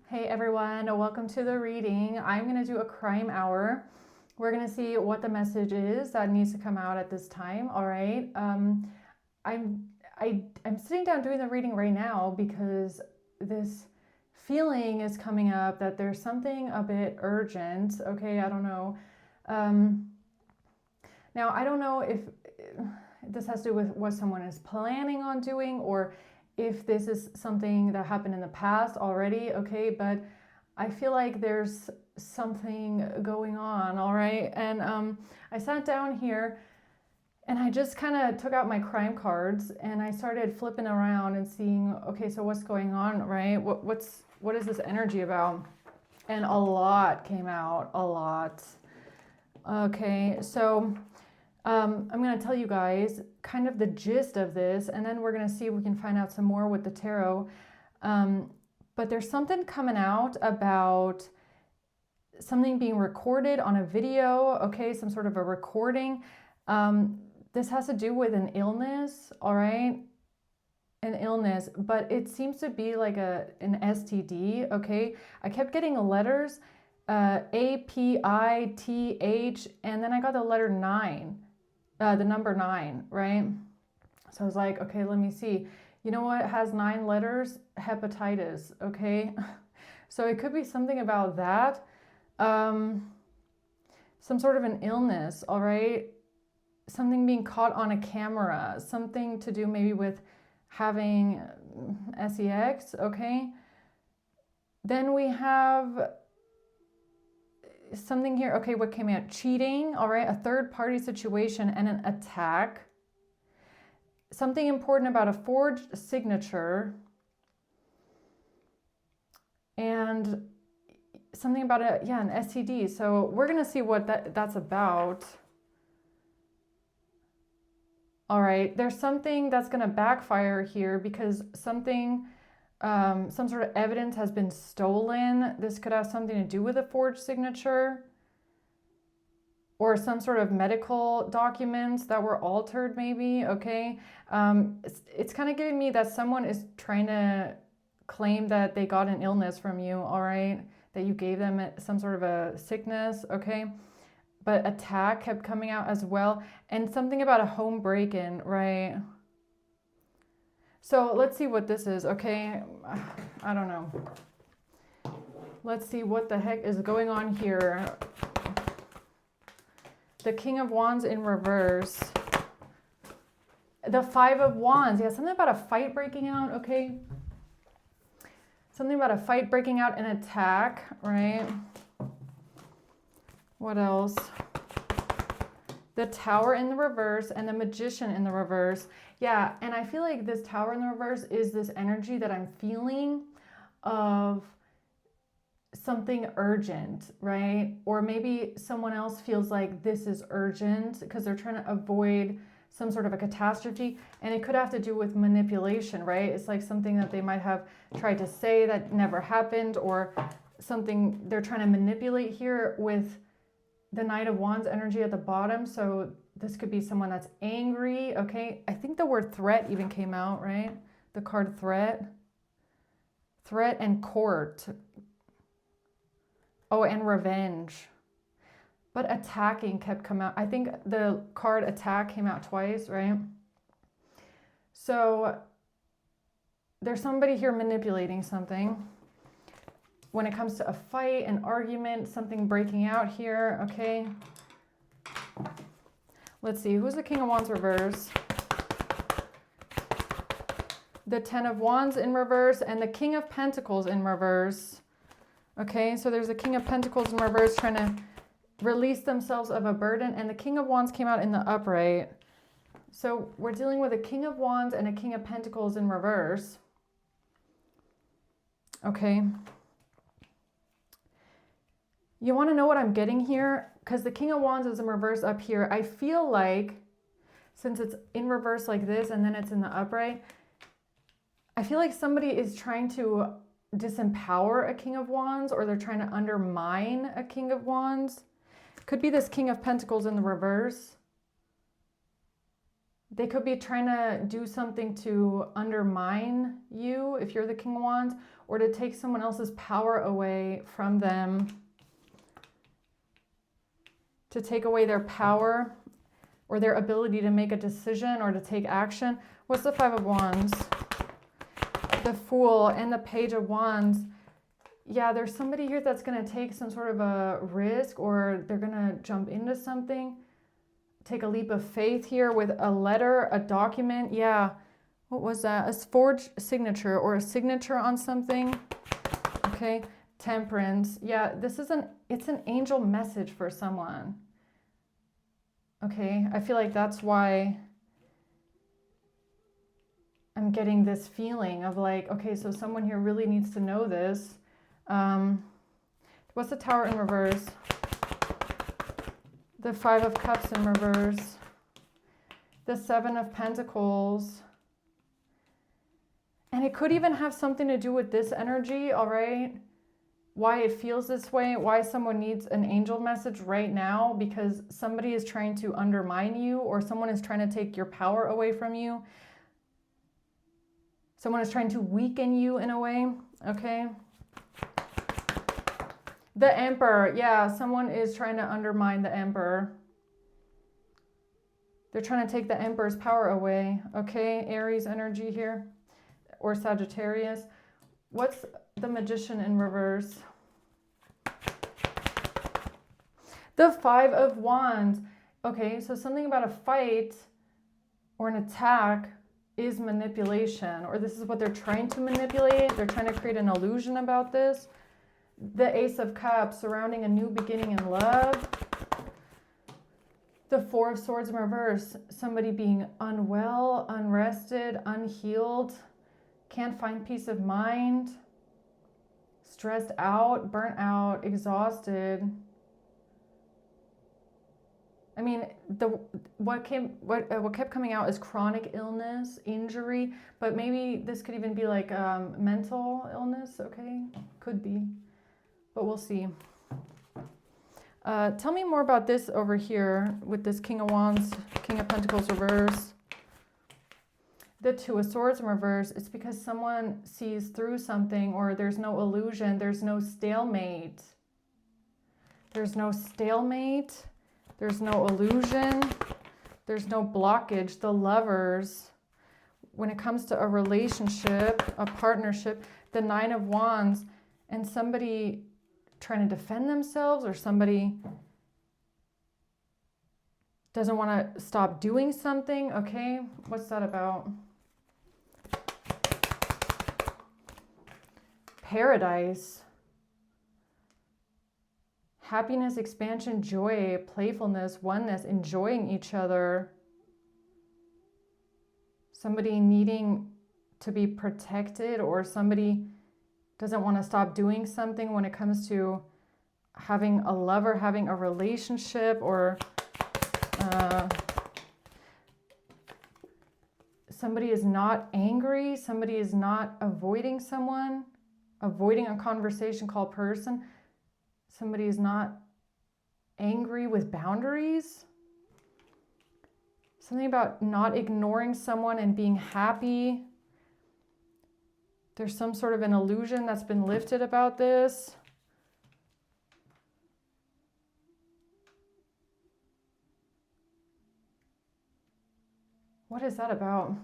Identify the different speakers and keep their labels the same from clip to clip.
Speaker 1: Hey everyone, welcome to the reading. I'm going to do a crime hour. We're going to see what the message is that needs to come out at this time. All right. I'm sitting down doing the reading right now because this feeling is coming up that there's something a bit urgent. Okay, I don't know. Now I don't know if this has to do with what someone is planning on doing or if this is something that happened in the past already, okay, but I feel like there's something going on, all right? And I sat down here and I just kind of took out my crime cards and I started flipping around and seeing, okay, so what's going on, right? What is this energy about? And a lot came out, a lot. Okay, so I'm going to tell you guys kind of the gist of this, and then we're going to see if we can find out some more with the tarot. But there's something coming out about something being recorded on a video, okay, some sort of a recording. This has to do with an illness, all right? An illness, but it seems to be like an STD, okay? I kept getting letters, APITH, and then I got the letter 9. The number 9, right? So I was like, okay, let me see. You know what has 9 letters? Hepatitis, okay? So it could be something about that. Some sort of an illness, all right? Something being caught on a camera, something to do maybe with having sex, okay? Then we have something here, okay, what came out? Cheating, all right, a third party situation and an attack. Something important about a forged signature. And something about an STD. So we're going to see what that's about. All right, there's something that's going to backfire here because something... some sort of evidence has been stolen. This could have something to do with a forged signature or some sort of medical documents that were altered maybe, okay? It's kind of giving me that someone is trying to claim that they got an illness from you, all right? That you gave them some sort of a sickness, okay? But attack kept coming out as well. And something about a home break-in, right? So let's see what this is, okay? I don't know. Let's see what the heck is going on here. The King of Wands in reverse. The 5 of Wands. Yeah, something about a fight breaking out, okay? Something about a fight breaking out, an attack, right? What else? The Tower in the reverse and the Magician in the reverse. Yeah, and I feel like this Tower in the reverse is this energy that I'm feeling of something urgent, right? Or maybe someone else feels like this is urgent because they're trying to avoid some sort of a catastrophe. And it could have to do with manipulation, right? It's like something that they might have tried to say that never happened, or something they're trying to manipulate here with the Knight of Wands energy at the bottom. So this could be someone that's angry, okay? I think the word threat even came out, right? The card threat. Threat and court. Oh, and revenge. But attacking kept coming out. I think the card attack came out twice, right? So there's somebody here manipulating something. When it comes to a fight, an argument, something breaking out here, okay? Let's see, who's the King of Wands reverse? The 10 of Wands in reverse and the King of Pentacles in reverse. Okay, so there's the King of Pentacles in reverse trying to release themselves of a burden, and the King of Wands came out in the upright. So we're dealing with a King of Wands and a King of Pentacles in reverse. Okay. You want to know what I'm getting here? Because the King of Wands is in reverse up here. I feel like, since it's in reverse like this and then it's in the upright, I feel like somebody is trying to disempower a King of Wands, or they're trying to undermine a King of Wands. Could be this King of Pentacles in the reverse. They could be trying to do something to undermine you if you're the King of Wands, or to take someone else's power away from them, to take away their power or their ability to make a decision or to take action. What's the Five of Wands? The Fool and the Page of Wands. Yeah, there's somebody here that's going to take some sort of a risk, or they're going to jump into something, take a leap of faith here with a letter, a document. Yeah, what was that? A forged signature or a signature on something. Okay, Temperance. Yeah, it's an angel message for someone. Okay, I feel like that's why I'm getting this feeling of like, okay, so someone here really needs to know this. What's the Tower in reverse? The Five of Cups in reverse. The Seven of Pentacles. And it could even have something to do with this energy, all right? Why it feels this way, why someone needs an angel message right now, because somebody is trying to undermine you, or someone is trying to take your power away from you. Someone is trying to weaken you in a way, okay? The Emperor, yeah, someone is trying to undermine the Emperor. They're trying to take the Emperor's power away, okay? Aries energy here, or Sagittarius. What's the Magician in reverse? The Five of Wands. Okay, so something about a fight or an attack is manipulation, or this is what they're trying to manipulate. They're trying to create an illusion about this. The Ace of Cups, surrounding a new beginning in love. The Four of Swords in reverse, somebody being unwell, unrested, unhealed, can't find peace of mind, stressed out, burnt out, exhausted. I mean, what kept coming out is chronic illness, injury, but maybe this could even be like mental illness, okay? Could be, but we'll see. Tell me more about this over here with this King of Wands, King of Pentacles reverse. The Two of Swords in reverse. It's because someone sees through something, or there's no illusion, there's no stalemate. There's no stalemate. There's no illusion. There's no blockage. The Lovers. When it comes to a relationship, a partnership, the Nine of Wands, and somebody trying to defend themselves, or somebody doesn't want to stop doing something. Okay, what's that about? Paradise. Happiness, expansion, joy, playfulness, oneness, enjoying each other. Somebody needing to be protected, or somebody doesn't want to stop doing something when it comes to having a lover, having a relationship, or somebody is not angry, somebody is not avoiding someone, avoiding a conversation called person. Somebody is not angry with boundaries. Something about not ignoring someone and being happy. There's some sort of an illusion that's been lifted about this. What is that about?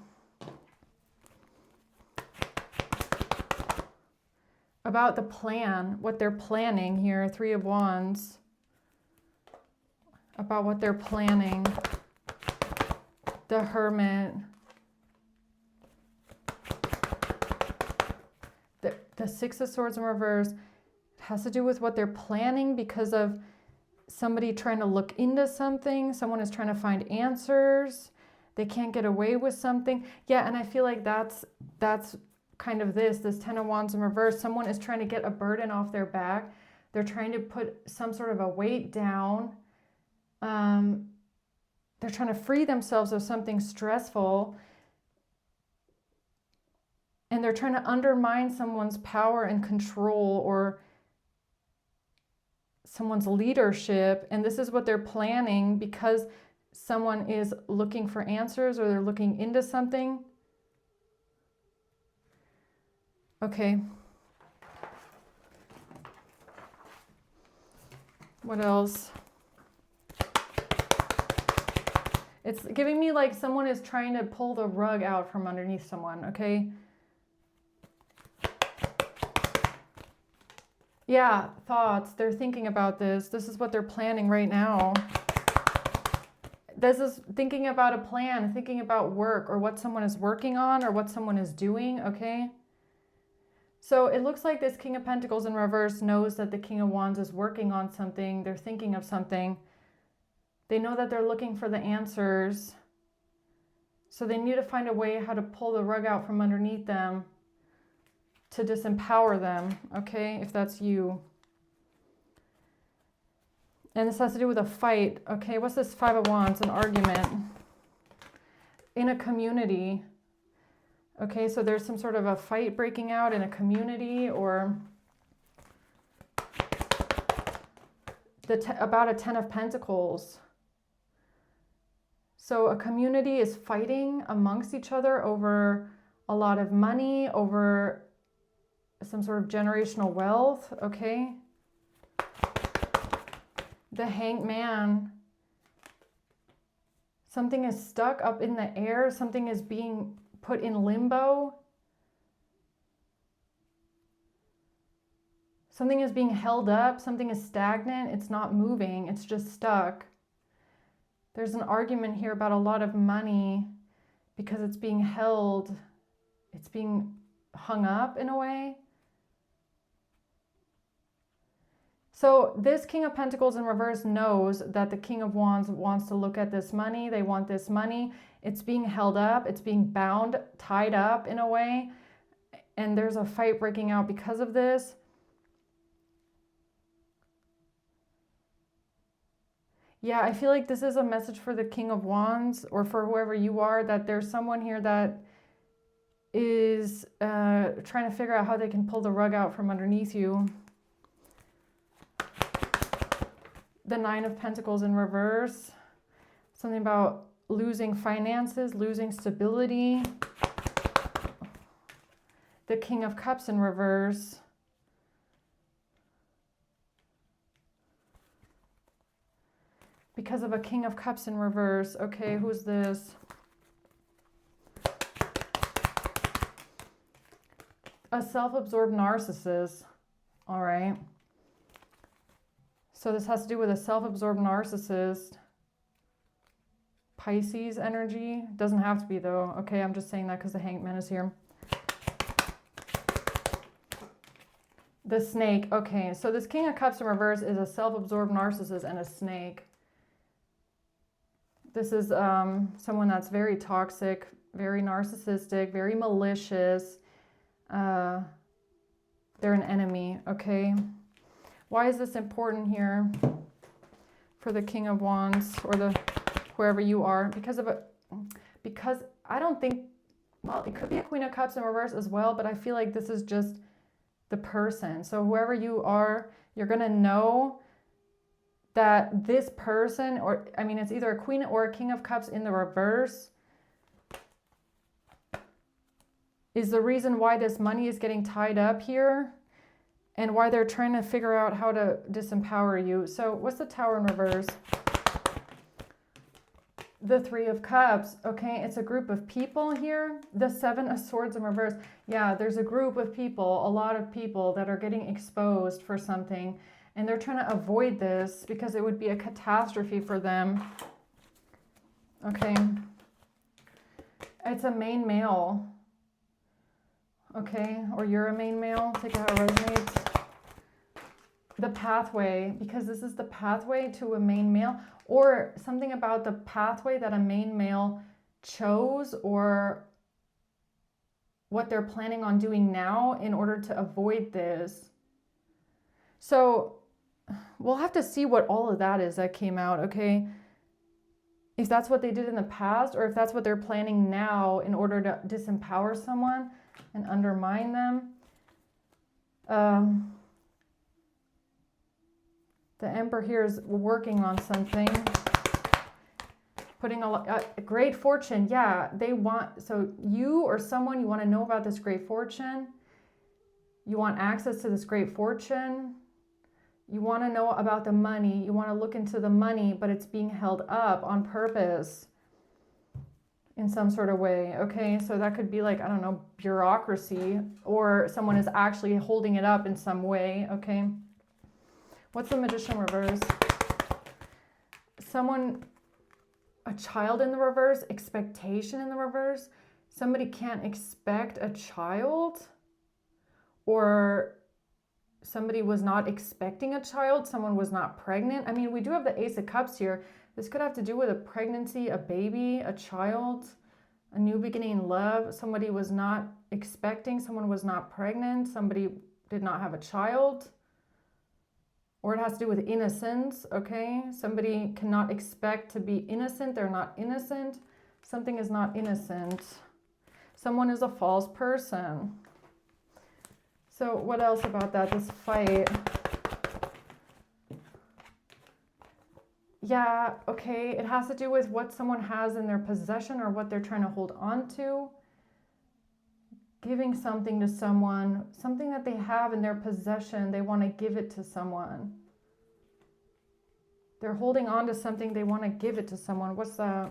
Speaker 1: About the plan, what they're planning here, Three of Wands. About what they're planning. The Hermit. The Six of Swords in reverse. It has to do with what they're planning because of somebody trying to look into something. Someone is trying to find answers. They can't get away with something. Yeah, and I feel like that's kind of this Ten of Wands in reverse. Someone is trying to get a burden off their back. They're trying to put some sort of a weight down. They're trying to free themselves of something stressful. And they're trying to undermine someone's power and control, or someone's leadership. And this is what they're planning because someone is looking for answers or they're looking into something. Okay. What else? It's giving me like someone is trying to pull the rug out from underneath someone, okay? Yeah, thoughts. They're thinking about this. This is what they're planning right now. This is thinking about a plan, thinking about work or what someone is working on or what someone is doing, okay? So it looks like this King of Pentacles in reverse knows that the King of Wands is working on something. They're thinking of something. They know that they're looking for the answers. So they need to find a way how to pull the rug out from underneath them to disempower them, okay, if that's you. And this has to do with a fight, okay? What's this Five of Wands? An argument in a community. Okay, so there's some sort of a fight breaking out in a community, or about a Ten of Pentacles. So a community is fighting amongst each other over a lot of money, over some sort of generational wealth, okay? The Hanged Man. Something is stuck up in the air. Something is being put in limbo. Something is being held up. Something is stagnant. It's not moving. It's just stuck. There's an argument here about a lot of money because it's being held. It's being hung up in a way. So this King of Pentacles in reverse knows that the King of Wands wants to look at this money. They want this money. It's being held up. It's being bound, tied up in a way. And there's a fight breaking out because of this. Yeah, I feel like this is a message for the King of Wands or for whoever you are, that there's someone here that is trying to figure out how they can pull the rug out from underneath you. The Nine of Pentacles in reverse. Something about losing finances, losing stability. The King of Cups in reverse. Because of a King of Cups in reverse. Okay, who's this? A self-absorbed narcissist. All right. So this has to do with a self-absorbed narcissist. Pisces energy. Doesn't have to be though. Okay, I'm just saying that because the Hanged Man is here. The snake. Okay, so this King of Cups in reverse is a self-absorbed narcissist and a snake. This is someone that's very toxic, very narcissistic, very malicious. They're an enemy, okay? Why is this important here for the King of Wands or the whoever you are? Because I don't think, well, it could be a Queen of Cups in reverse as well, but I feel like this is just the person. So whoever you are, you're going to know that this person, or I mean, it's either a Queen or a King of Cups in the reverse, is the reason why this money is getting tied up here and why they're trying to figure out how to disempower you. So what's the Tower in reverse? The Three of Cups. Okay, it's a group of people here. The Seven of Swords in reverse. Yeah, there's a group of people, a lot of people that are getting exposed for something. And they're trying to avoid this because it would be a catastrophe for them. Okay. It's a main male. Okay, or you're a main male. Take it how it resonates. The pathway, because this is the pathway to a main male, or something about the pathway that a main male chose, or what they're planning on doing now in order to avoid this. So we'll have to see what all of that is that came out, okay? If that's what they did in the past, or if that's what they're planning now in order to disempower someone and undermine them. The Emperor here is working on something. putting a great fortune. Yeah, they want, so you or someone, you want to know about this great fortune. You want access to this great fortune. You want to know about the money. You want to look into the money, but it's being held up on purpose in some sort of way. Okay, so that could be like, I don't know, bureaucracy, or someone is actually holding it up in some way. Okay, what's the Magician reverse? Someone, a child in the reverse, expectation in the reverse. Somebody can't expect a child, or somebody was not expecting a child. Someone was not pregnant. I mean, we do have the Ace of Cups here. This could have to do with a pregnancy, a baby, a child, a new beginning in love. Somebody was not expecting, someone was not pregnant, somebody did not have a child. Or it has to do with innocence, okay? Somebody cannot expect to be innocent, they're not innocent. Something is not innocent. Someone is a false person. So what else about that, this fight? Yeah, okay, it has to do with what someone has in their possession or what they're trying to hold on to. Giving something to someone, something that they have in their possession, they want to give it to someone. They're holding on to something, they want to give it to someone. What's that?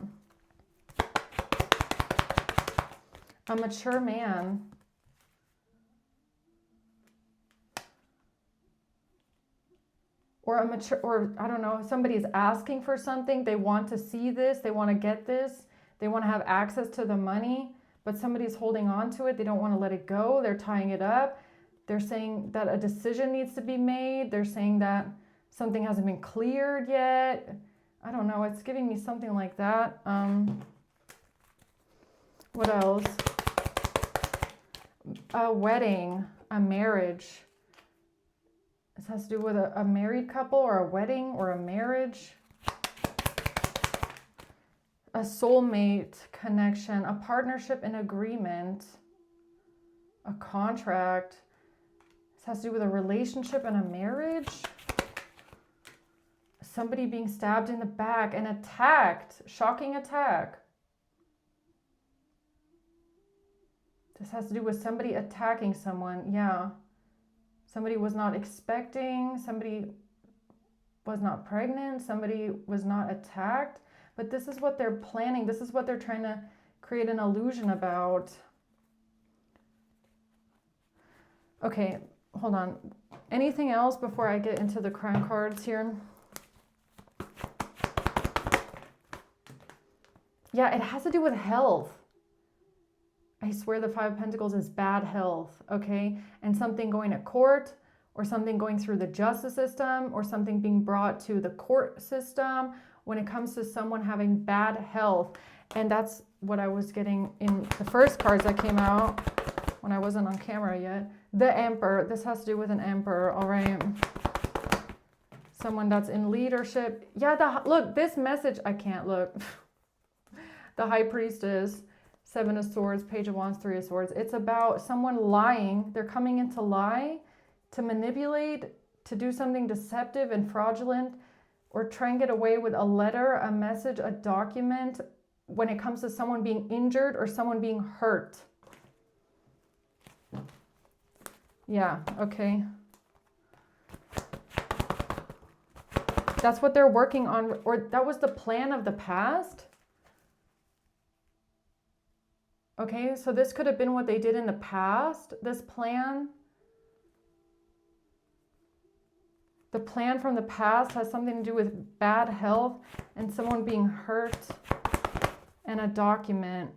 Speaker 1: A mature man. Or a mature, or I don't know, somebody's asking for something, they want to see this, they want to get this, they want to have access to the money, but somebody's holding on to it, they don't want to let it go, they're tying it up, they're saying that a decision needs to be made, they're saying that something hasn't been cleared yet. I don't know, it's giving me something like that. What else? A wedding, a marriage. This has to do with a married couple or a wedding or a marriage. A soulmate connection, a partnership and agreement, a contract. This has to do with a relationship and a marriage. Somebody being stabbed in the back and attacked, shocking attack. This has to do with somebody attacking someone, yeah. Somebody was not expecting, somebody was not pregnant, somebody was not attacked. But this is what they're planning. This is what they're trying to create an illusion about. Okay, hold on. Anything else before I get into the crown cards here? Yeah, it has to do with health. I swear the Five of Pentacles is bad health, okay? And something going to court, or something going through the justice system, or something being brought to the court system when it comes to someone having bad health. And that's what I was getting in the first cards that came out when I wasn't on camera yet. The Emperor. This has to do with an Emperor, all right? Someone that's in leadership. Yeah, look, this message, I can't look. The High Priestess. Seven of Swords, Page of Wands, Three of Swords. It's about someone lying. They're coming in to lie, to manipulate, to do something deceptive and fraudulent, or try and get away with a letter, a message, a document when it comes to someone being injured or someone being hurt. Yeah, okay. That's what they're working on, or that was the plan of the past. Okay, so this could have been what they did in the past, this plan. The plan from the past has something to do with bad health and someone being hurt, and a document.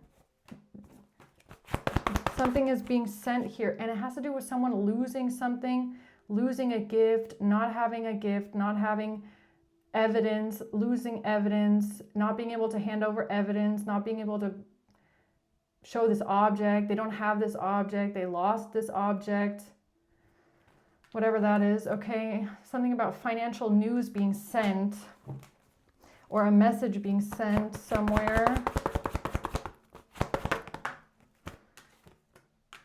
Speaker 1: Something is being sent here, and it has to do with someone losing something, losing a gift, not having a gift, not having evidence, losing evidence, not being able to hand over evidence, not being able to show this object. They don't have this object. They lost this object. Whatever that is, okay? Something about financial news being sent, or a message being sent somewhere.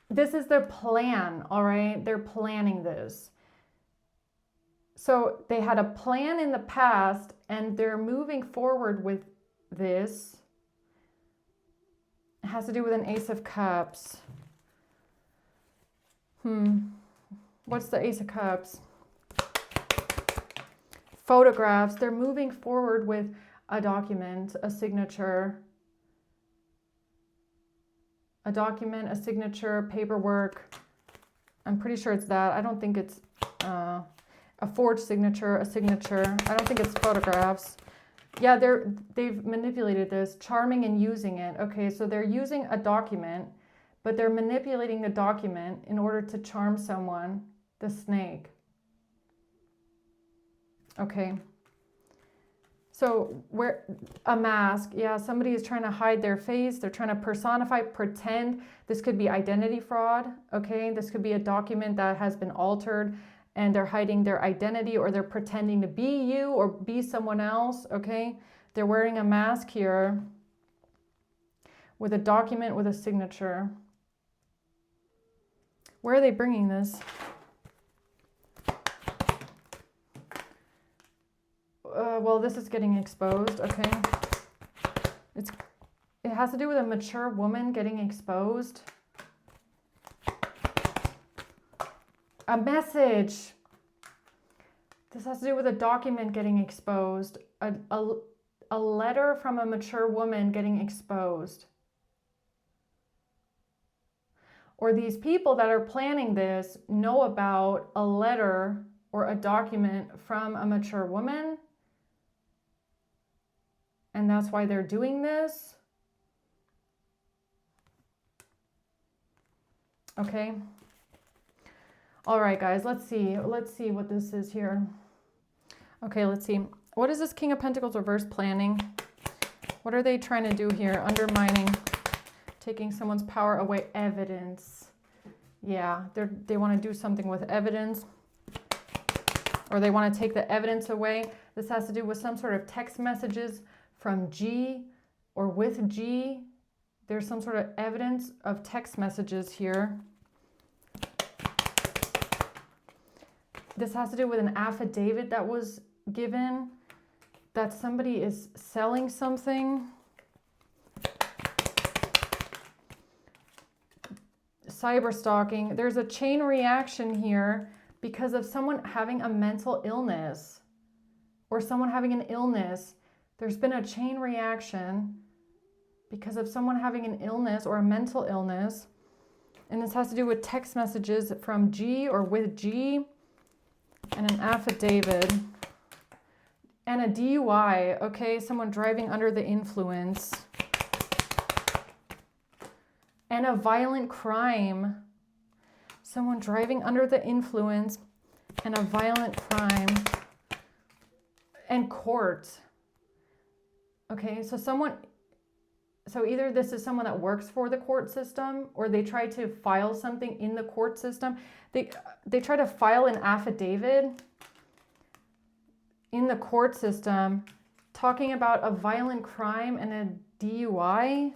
Speaker 1: This is their plan, all right? They're planning this. So they had a plan in the past, and they're moving forward with this. It has to do with an Ace of Cups. What's the Ace of Cups? Photographs. They're moving forward with a document, a signature. A document, a signature, paperwork. I'm pretty sure it's that. I don't think it's a forged signature, a signature. I don't think it's photographs. Yeah, they've manipulated this, charming and using it. Okay, so they're using a document, but they're manipulating the document in order to charm someone, the snake. Okay. So a mask, yeah, somebody is trying to hide their face. They're trying to personify, pretend. This could be identity fraud, okay? This could be a document that has been altered and they're hiding their identity, or they're pretending to be you or be someone else, okay? They're wearing a mask here with a document with a signature. Where are they bringing this? Well, this is getting exposed, okay? It has to do with a mature woman getting exposed. A message. This has to do with a document getting exposed. A letter from a mature woman getting exposed. Or these people that are planning this know about a letter or a document from a mature woman. And that's why they're doing this. Okay. All right, guys, let's see. Let's see what this is here. Okay, let's see. What is this King of Pentacles reverse planning? What are they trying to do here? Undermining, taking someone's power away. Evidence. Yeah, they want to do something with evidence. Or they want to take the evidence away. This has to do with some sort of text messages from G or with G. There's some sort of evidence of text messages here. This has to do with an affidavit that was given, that somebody is selling something. Cyber stalking. There's a chain reaction here because of someone having a mental illness or someone having an illness. There's been a chain reaction because of someone having an illness or a mental illness. And this has to do with text messages from G or with G, and an affidavit, and a DUI, okay? Someone driving under the influence. And a violent crime. Someone driving under the influence and a violent crime. And court. Okay, so either this is someone that works for the court system, or they try to file something in the court system. They try to file an affidavit in the court system talking about a violent crime and a DUI,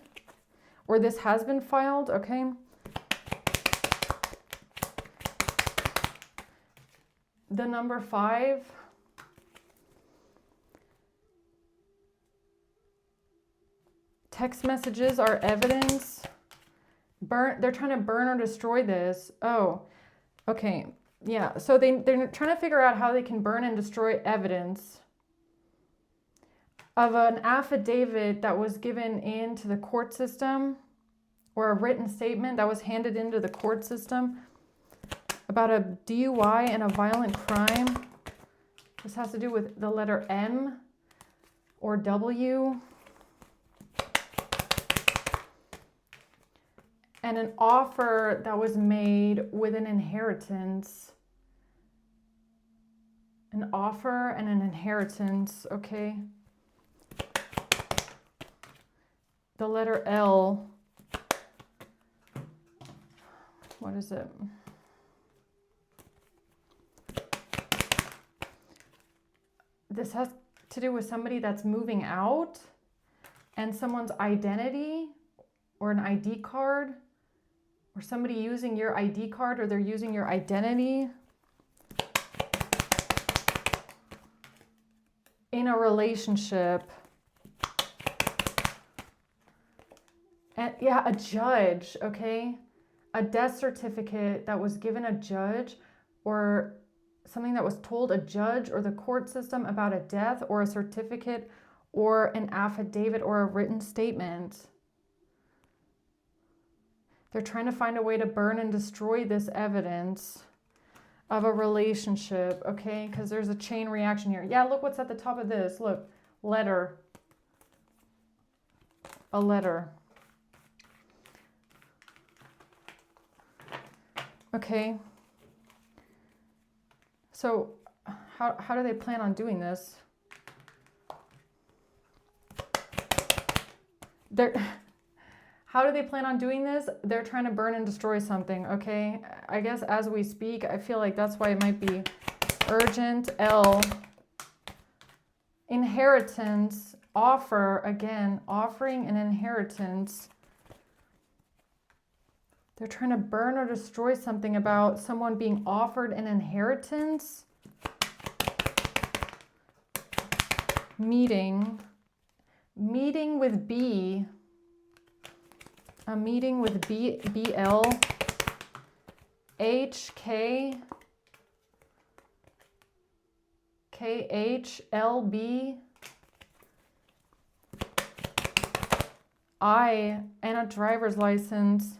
Speaker 1: or this has been filed, okay? The number 5. Text messages are evidence. They're trying to burn or destroy this. Oh, okay. Yeah, so they're trying to figure out how they can burn and destroy evidence of an affidavit that was given into the court system, or a written statement that was handed into the court system about a DUI and a violent crime. This has to do with the letter M or W. And an offer that was made with an inheritance. An offer and an inheritance, okay? The letter L. What is it? This has to do with somebody that's moving out and someone's identity or an ID card, or somebody using your ID card, or they're using your identity in a relationship. And yeah, a judge, okay? A death certificate that was given a judge, or something that was told a judge or the court system about a death, or a certificate or an affidavit or a written statement. They're trying to find a way to burn and destroy this evidence of a relationship, okay? Because there's a chain reaction here. Yeah, look what's at the top of this. Look, letter. A letter. Okay. So how do they plan on doing this? How do they plan on doing this? They're trying to burn and destroy something, okay? I guess as we speak, I feel like that's why it might be urgent. L. Inheritance. Offer, again, offering an inheritance. They're trying to burn or destroy something about someone being offered an inheritance. Meeting. Meeting with B. A meeting with BL. HK. KHLB. I, and a driver's license.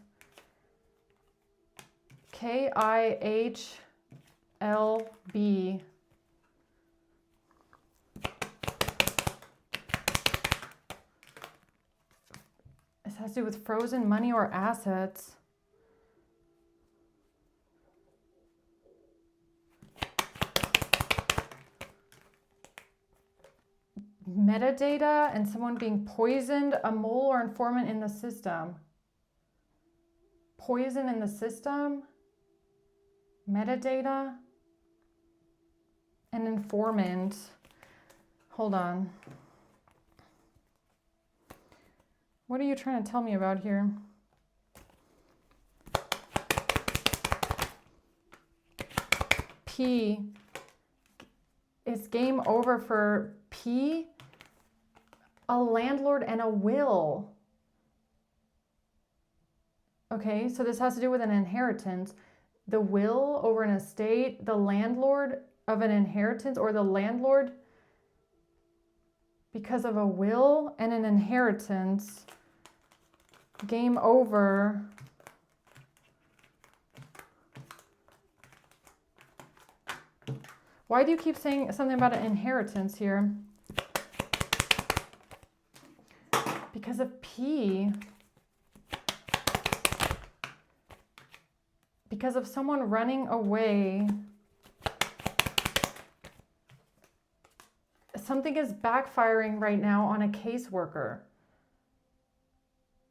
Speaker 1: KIHLB. This has to do with frozen money or assets. Metadata and someone being poisoned, a mole or informant in the system. Poison in the system, metadata, an informant. Hold on. What are you trying to tell me about here? P. Is game over for P? A landlord and a will. Okay, so this has to do with an inheritance. The will over an estate, the landlord of an inheritance, or the landlord because of a will and an inheritance. Game over. Why do you keep saying something about an inheritance here? Because of P. Because of someone running away. Something is backfiring right now on a caseworker.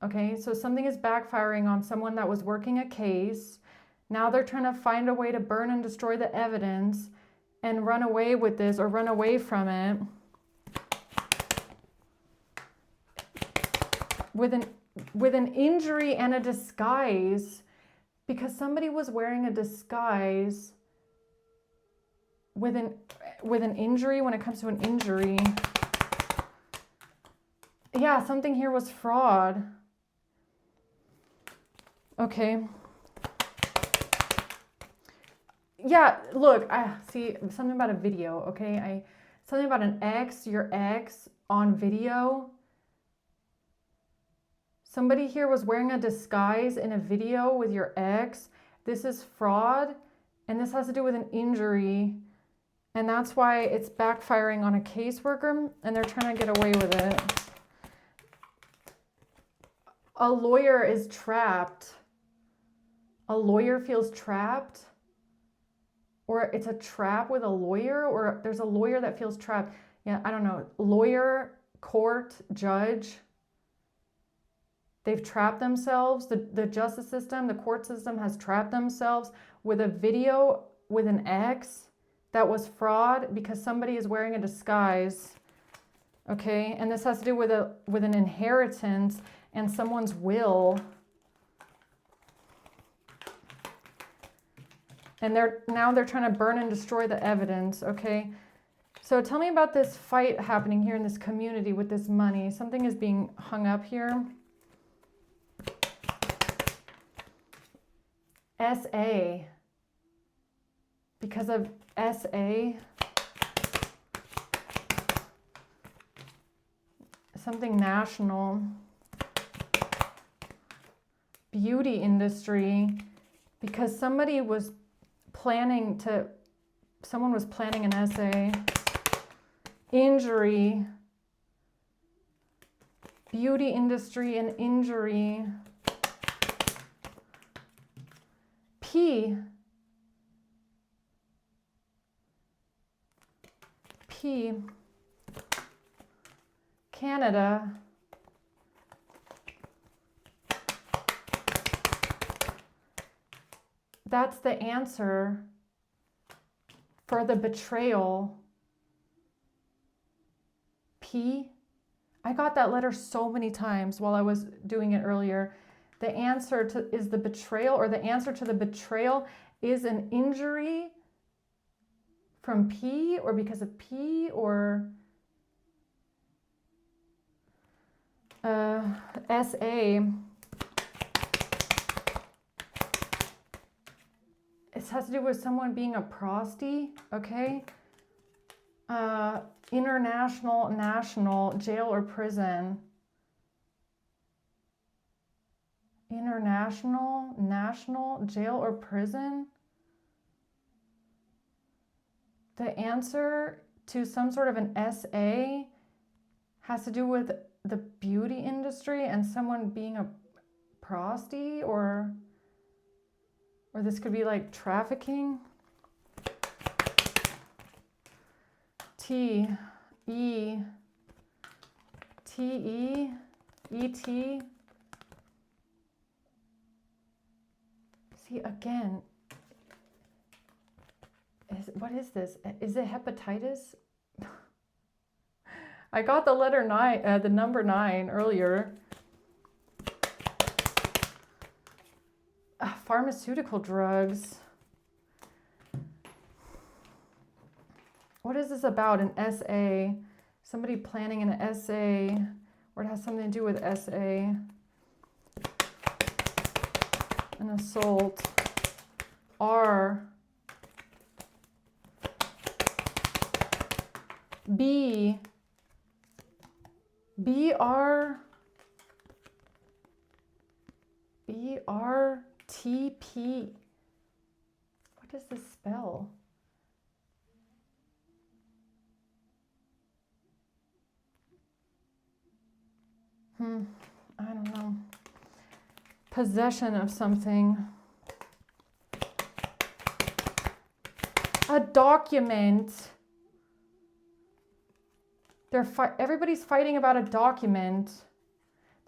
Speaker 1: Okay, so something is backfiring on someone that was working a case. Now they're trying to find a way to burn and destroy the evidence and run away with this, or run away from it. With an injury and a disguise, because somebody was wearing a disguise with an injury. When it comes to an injury, yeah, something here was fraud. Okay. Yeah, look, I see something about a video, okay? Something about an ex, your ex on video. Somebody here was wearing a disguise in a video with your ex. This is fraud, and this has to do with an injury, and that's why it's backfiring on a caseworker, and they're trying to get away with it. A lawyer is trapped. A lawyer feels trapped, or it's a trap with a lawyer, or there's a lawyer that feels trapped. Yeah, I don't know. Lawyer, court, judge. They've trapped themselves. The justice system, the court system has trapped themselves with a video with an ex that was fraud because somebody is wearing a disguise. Okay, and this has to do with an inheritance and someone's will. And now they're trying to burn and destroy the evidence, okay? So tell me about this fight happening here in this community with this money. Something is being hung up here. SA. Because of SA. Something national. Beauty industry. Because somebody was planning someone was planning an essay. Injury. Beauty industry and injury. P. Canada. That's the answer for the betrayal. P. I got that letter so many times while I was doing it earlier. The answer is the betrayal, or the answer to the betrayal is an injury from P, or because of P, or SA. It has to do with someone being a prosty, okay? International, national, jail or prison. International, national, jail or prison. The answer to some sort of an SA has to do with the beauty industry and someone being a prosty, or this could be like trafficking. T, E, T, E, E, T. See, again, what is this? Is it hepatitis? I got the letter 9, the number 9 earlier. Pharmaceutical drugs. What is this about? An SA? Somebody planning an essay, or it has something to do with SA. An assault. R. B. BR. BRTP. What does this spell? I don't know. Possession of something. A document. Everybody's fighting about a document.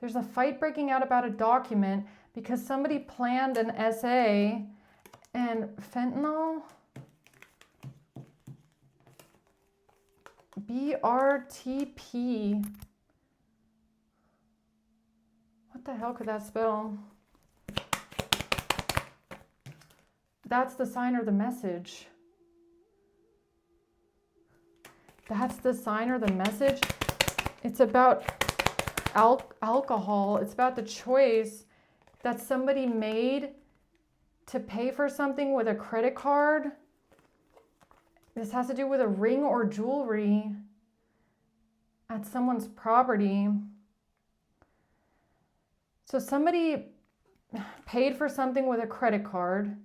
Speaker 1: There's a fight breaking out about a document because somebody planned an essay. And fentanyl. BRTP. What the hell could that spell? That's the sign or the message. That's the sign or the message. It's about alcohol. It's about the choice that somebody made to pay for something with a credit card. This has to do with a ring or jewelry at someone's property. So somebody paid for something with a credit card.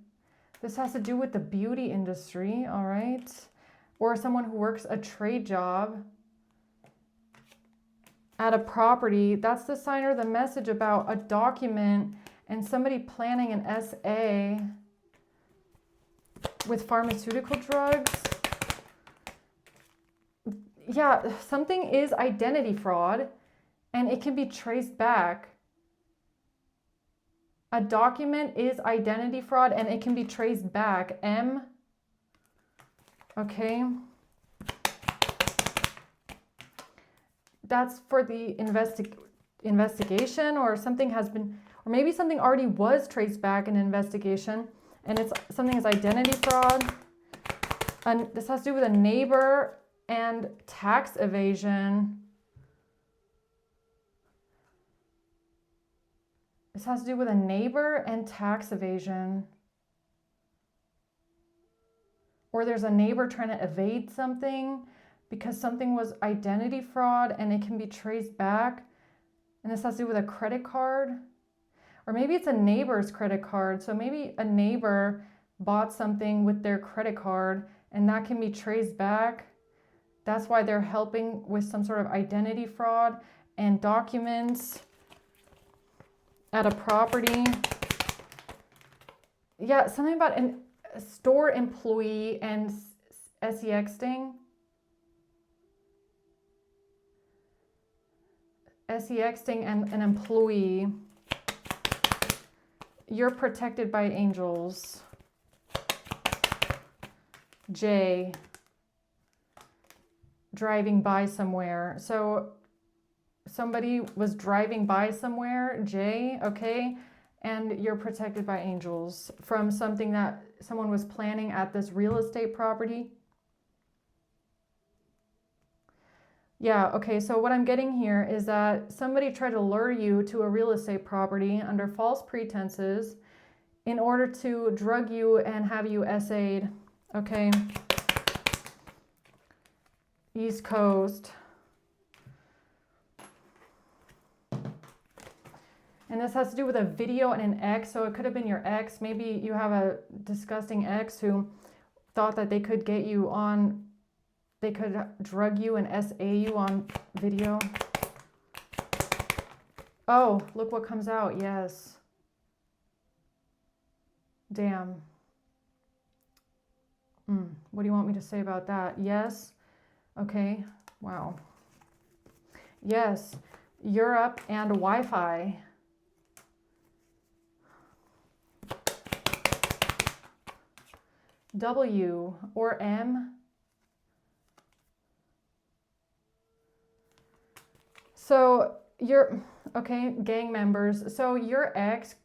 Speaker 1: This has to do with the beauty industry, all right? Or someone who works a trade job at a property. That's the sign or the message about a document and somebody planning an SA with pharmaceutical drugs. Yeah, something is identity fraud and it can be traced back. A document is identity fraud and it can be traced back. M. Okay. That's for the investigation, or something has been, or maybe something already was traced back in an investigation and it's something is identity fraud. And this has to do with a neighbor and tax evasion. This has to do with a neighbor and tax evasion. or there's a neighbor trying to evade something because something was identity fraud and it can be traced back. And this has to do with a credit card. Or maybe it's a neighbor's credit card. So maybe a neighbor bought something with their credit card and that can be traced back. That's why they're helping with some sort of identity fraud and documents at a property. Yeah, something about a store employee and SEXting. SEXting and an employee. You're protected by angels. J. Driving by somewhere. So somebody was driving by somewhere, J, okay? And you're protected by angels from something that someone was planning at this real estate property. Yeah, okay, so what I'm getting here is that somebody tried to lure you to a real estate property under false pretenses in order to drug you and have you SA'd, okay? East Coast. And this has to do with a video and an ex, so it could have been your ex. Maybe you have a disgusting ex who thought that they could get you on, they could drug you and SA you on video. Oh, look what comes out, yes. Damn. What do you want me to say about that? Yes. Okay, wow. Yes, Europe and Wi-Fi. W or M. So okay, gang members. So your ex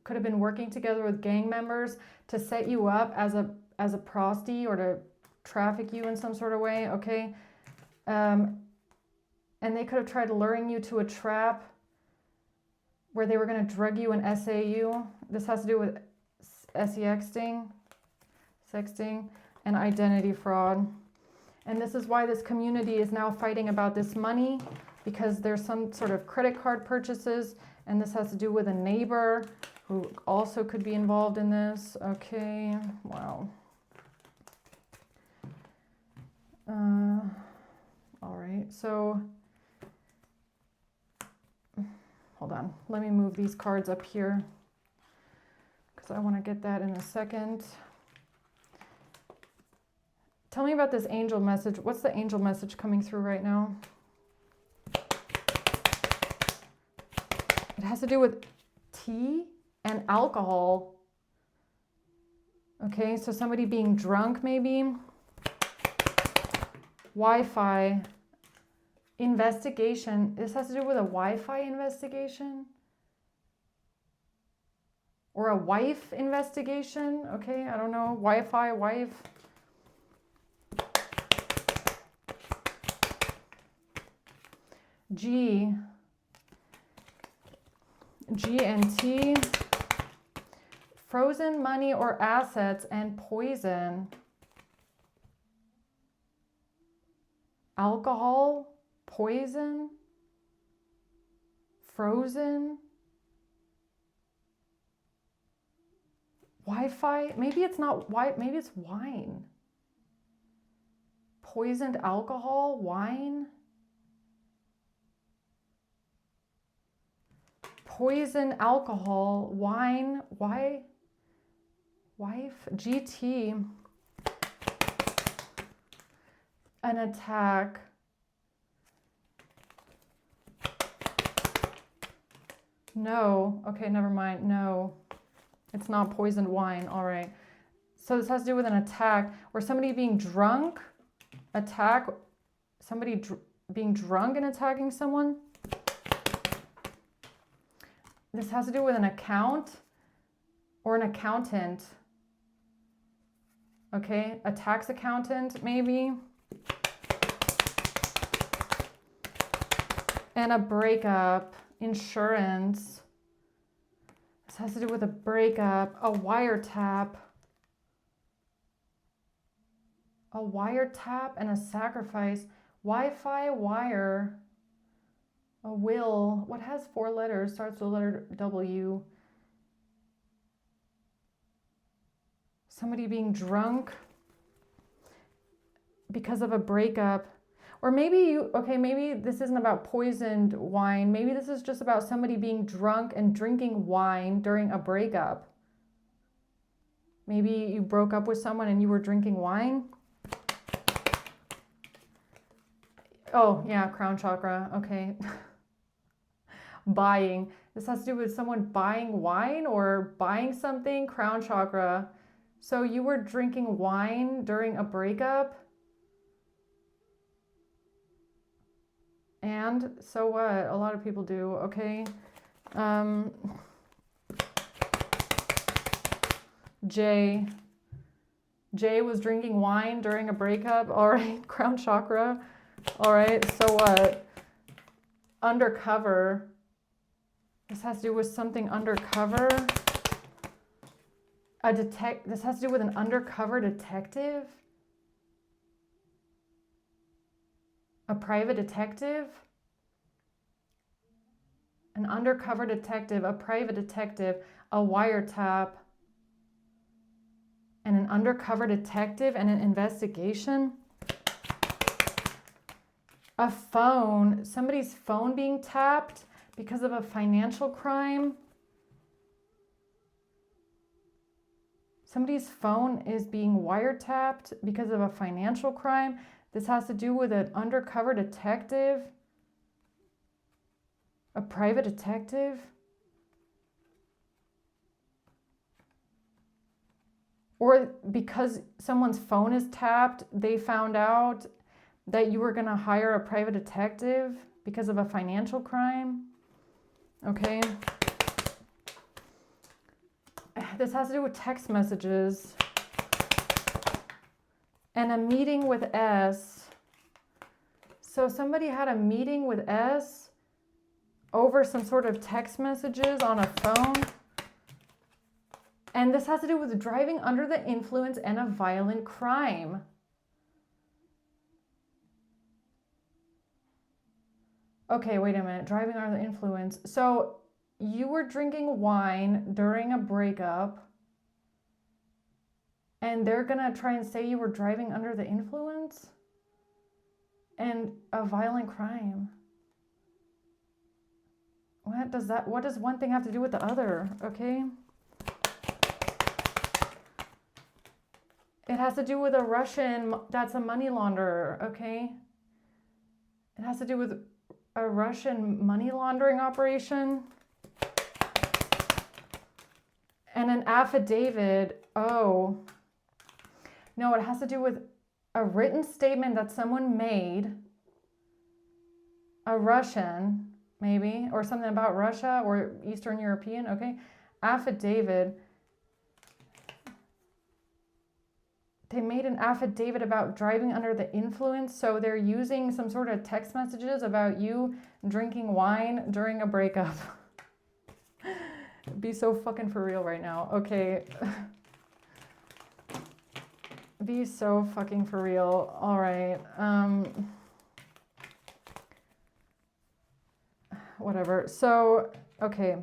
Speaker 1: could have been working together with gang members to set you up as a prosti or to traffic you in some sort of way, okay? And they could have tried luring you to a trap where they were going to drug you and SA you. This has to do with sexting, and identity fraud. And this is why this community is now fighting about this money, because there's some sort of credit card purchases, and this has to do with a neighbor who also could be involved in this. Okay, wow. All right, so hold on. Let me move these cards up here because I want to get that in a second. Tell me about this angel message. What's the angel message coming through right now? It has to do with tea and alcohol. Okay, so somebody being drunk maybe. Wi-Fi. Investigation. This has to do with a Wi-Fi investigation? Or a wife investigation? Okay, I don't know. Wi-Fi, wife. G and T. Frozen money or assets and poison. Alcohol, poison, frozen. Wi-Fi, maybe it's not maybe it's wine. Poisoned alcohol, wine. Poison alcohol, wine, wife, GT. An attack. No, okay, never mind. No, it's not poisoned wine. All right. So this has to do with an attack or somebody being drunk. Attack, somebody being drunk and attacking someone. This has to do with an account or an accountant. Okay, a tax accountant maybe. And a breakup, insurance. This has to do with a breakup, a wiretap. A wiretap and a sacrifice. Wi-Fi, wire, a will. What has 4 letters? Starts with the letter W. Somebody being drunk because of a breakup. Or maybe maybe this isn't about poisoned wine. Maybe this is just about somebody being drunk and drinking wine during a breakup. Maybe you broke up with someone and you were drinking wine. Oh, yeah, crown chakra. Okay. Buying. This has to do with someone buying wine or buying something. Crown chakra. So you were drinking wine during a breakup. And so what? A lot of people do. Okay. Jay was drinking wine during a breakup. All right. Crown chakra. All right, so what? Undercover. This has to do with something undercover. This has to do with an undercover detective. A private detective. An undercover detective, a private detective, a wiretap, and an undercover detective and an investigation. A phone, somebody's phone being tapped because of a financial crime. Somebody's phone is being wiretapped because of a financial crime. This has to do with an undercover detective, a private detective. Or because someone's phone is tapped, they found out that you were going to hire a private detective because of a financial crime. Okay. This has to do with text messages. And a meeting with S. So somebody had a meeting with S over some sort of text messages on a phone. And this has to do with driving under the influence and a violent crime. Okay, wait a minute. Driving under the influence. So you were drinking wine during a breakup, and they're going to try and say you were driving under the influence and a violent crime. What does one thing have to do with the other? Okay. It has to do with a Russian that's a money launderer. Okay. It has to do with a Russian money laundering operation. And an affidavit. Oh, no, it has to do with a written statement that someone made. A Russian, maybe, or something about Russia or Eastern European. Okay. Affidavit. They made an affidavit about driving under the influence. So they're using some sort of text messages about you drinking wine during a breakup. Be so fucking for real right now. Okay. Be so fucking for real. All right. Whatever. So, okay.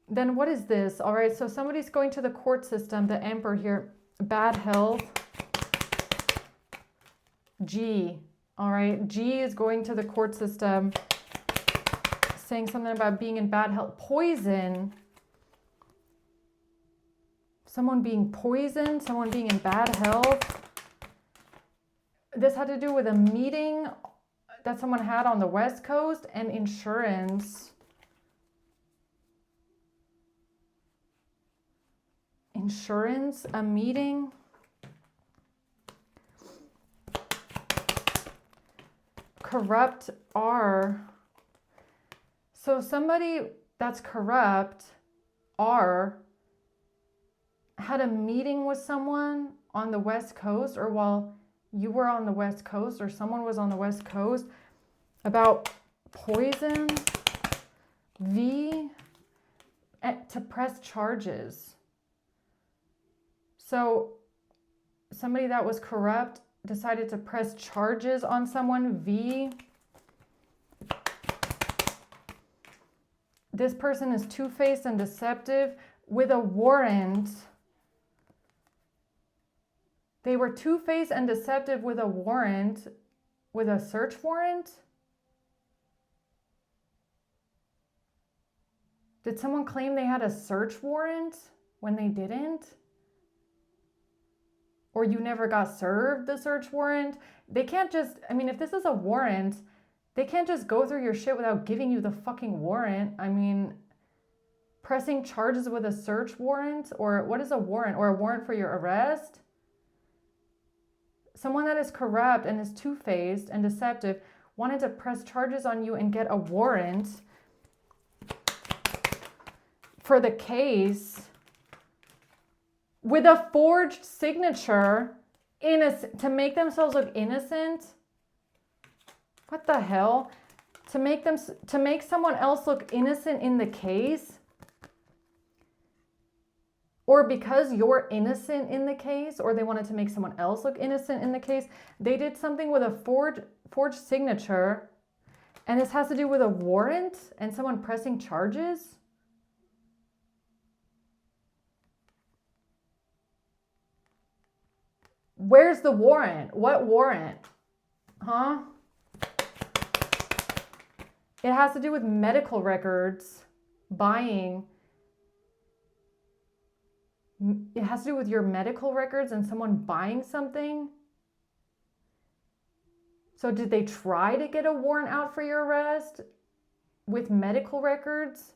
Speaker 1: Then what is this? All right. So somebody's going to the court system, the emperor here. Bad health. G. All right. G is going to the court system, saying something about being in bad health. Poison. Someone being poisoned. Someone being in bad health. This had to do with a meeting that someone had on the West Coast and insurance. Insurance, a meeting. Corrupt R. So somebody that's corrupt, R, had a meeting with someone on the West Coast, or while you were on the West Coast, or someone was on the West Coast, about poison, V, to press charges. So somebody that was corrupt decided to press charges on someone. V. This person is two-faced and deceptive with a warrant. They were two-faced and deceptive with a warrant, with a search warrant. Did someone claim they had a search warrant when they didn't? Or you never got served the search warrant? They can't just, I mean, if this is a warrant, they can't just go through your shit without giving you the fucking warrant. I mean, pressing charges with a search warrant, or what is a warrant? Or a warrant for your arrest? Someone that is corrupt and is two-faced and deceptive wanted to press charges on you and get a warrant for the case with a forged signature to make themselves look innocent. What the hell? To make someone else look innocent in the case? Or because you're innocent in the case, or they wanted to make someone else look innocent in the case, they did something with a forged signature, and this has to do with a warrant and someone pressing charges? Where's the warrant? What warrant? Huh? It has to do with medical records, buying. It has to do with your medical records and someone buying something. So did they try to get a warrant out for your arrest with medical records?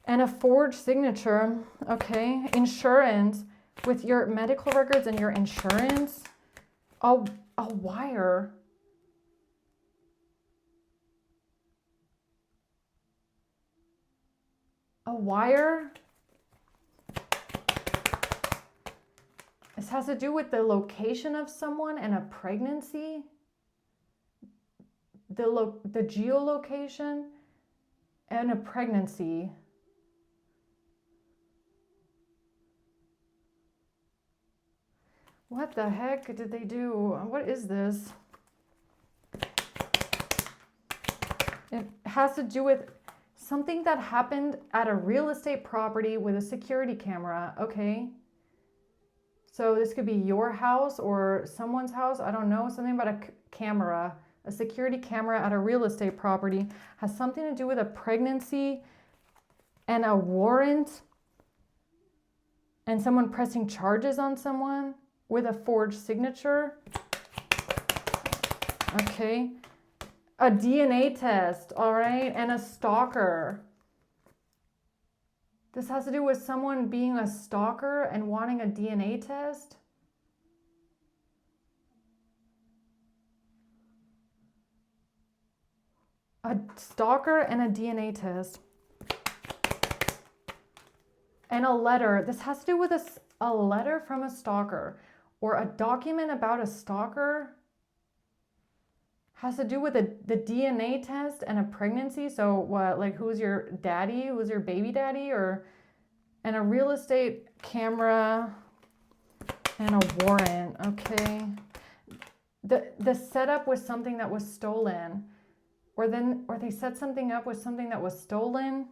Speaker 1: And a forged signature. Okay. Insurance with your medical records and your insurance. A wire. A wire. This has to do with the location of someone and a pregnancy. The geolocation and a pregnancy. What the heck did they do? What is this? It has to do with something that happened at a real estate property with a security camera. Okay. So this could be your house or someone's house. I don't know. Something about a camera, a security camera at a real estate property has something to do with a pregnancy and a warrant and someone pressing charges on someone with a forged signature. Okay. A DNA test, all right, and a stalker. This has to do with someone being a stalker and wanting a DNA test. A stalker and a DNA test. And a letter. This has to do with a letter from a stalker or a document about a stalker. Has to do with the DNA test and a pregnancy. So what, like who's your daddy? Who's your baby daddy? And a real estate camera and a warrant. Okay. The setup was something that was stolen. Or they set something up with something that was stolen.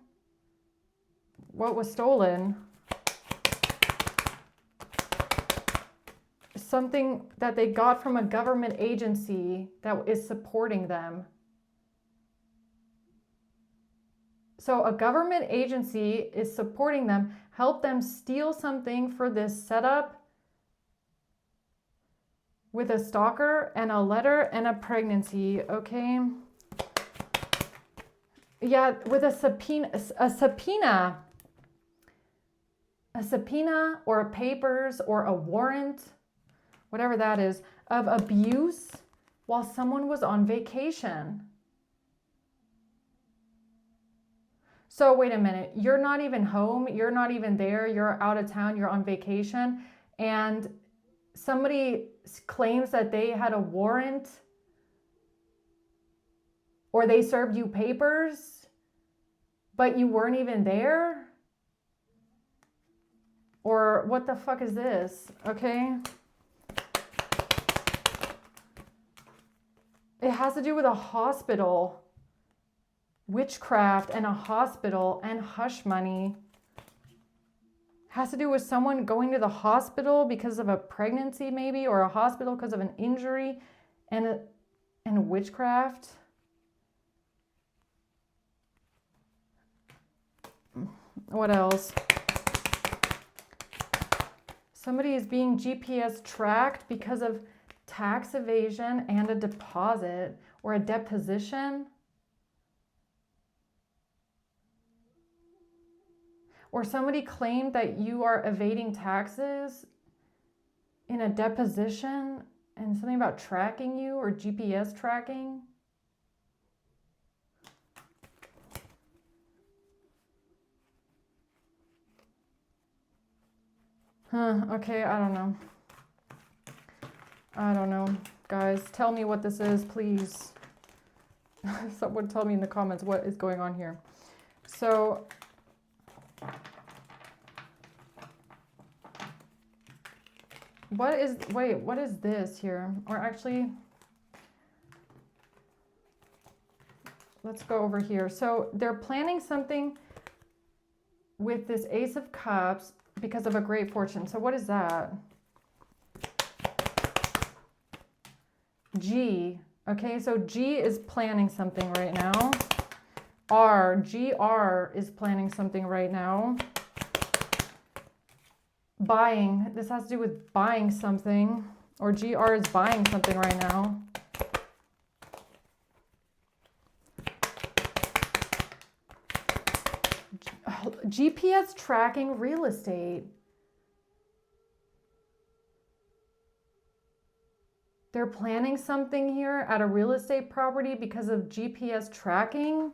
Speaker 1: What was stolen? Something that they got from a government agency that is supporting them. So a government agency is supporting them, help them steal something for this setup with a stalker and a letter and a pregnancy, okay? Yeah, with a subpoena or papers or a warrant, whatever that is, of abuse while someone was on vacation. So wait a minute, you're not even home, you're not even there, you're out of town, you're on vacation, and somebody claims that they had a warrant or they served you papers, but you weren't even there? Or what the fuck is this? Okay. It has to do with a hospital. Witchcraft and a hospital and hush money. Has to do with someone going to the hospital because of a pregnancy maybe, or a hospital because of an injury, and witchcraft. What else? Somebody is being GPS tracked because of tax evasion and a deposit or a deposition. Or somebody claimed that you are evading taxes in a deposition, and something about tracking you or GPS tracking. Okay, I don't know. I don't know. Guys, tell me what this is, please. Someone tell me in the comments what is going on here. So, what is this here? Or actually, let's go over here. So they're planning something with this Ace of Cups because of a great fortune. So what is that? G. Okay, so G is planning something right now. GR is planning something right now. Buying. This has to do with buying something. Or GR is buying something right now. GPS tracking real estate. They're planning something here at a real estate property because of GPS tracking.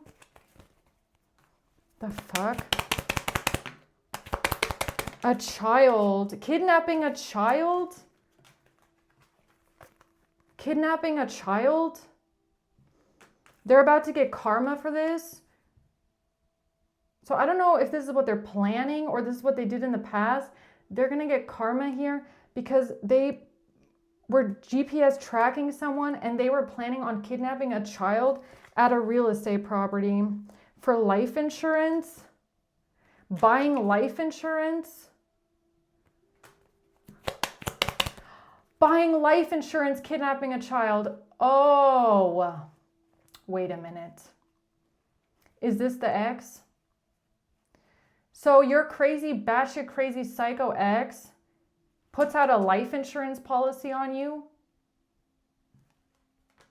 Speaker 1: The fuck? A child. Kidnapping a child? Kidnapping a child? They're about to get karma for this. So I don't know if this is what they're planning or this is what they did in the past. They're going to get karma here because they were GPS tracking someone and they were planning on kidnapping a child at a real estate property for life insurance. Buying life insurance. Buying life insurance, kidnapping a child. Oh, wait a minute. Is this the ex? So your crazy, batshit crazy psycho ex puts out a life insurance policy on you,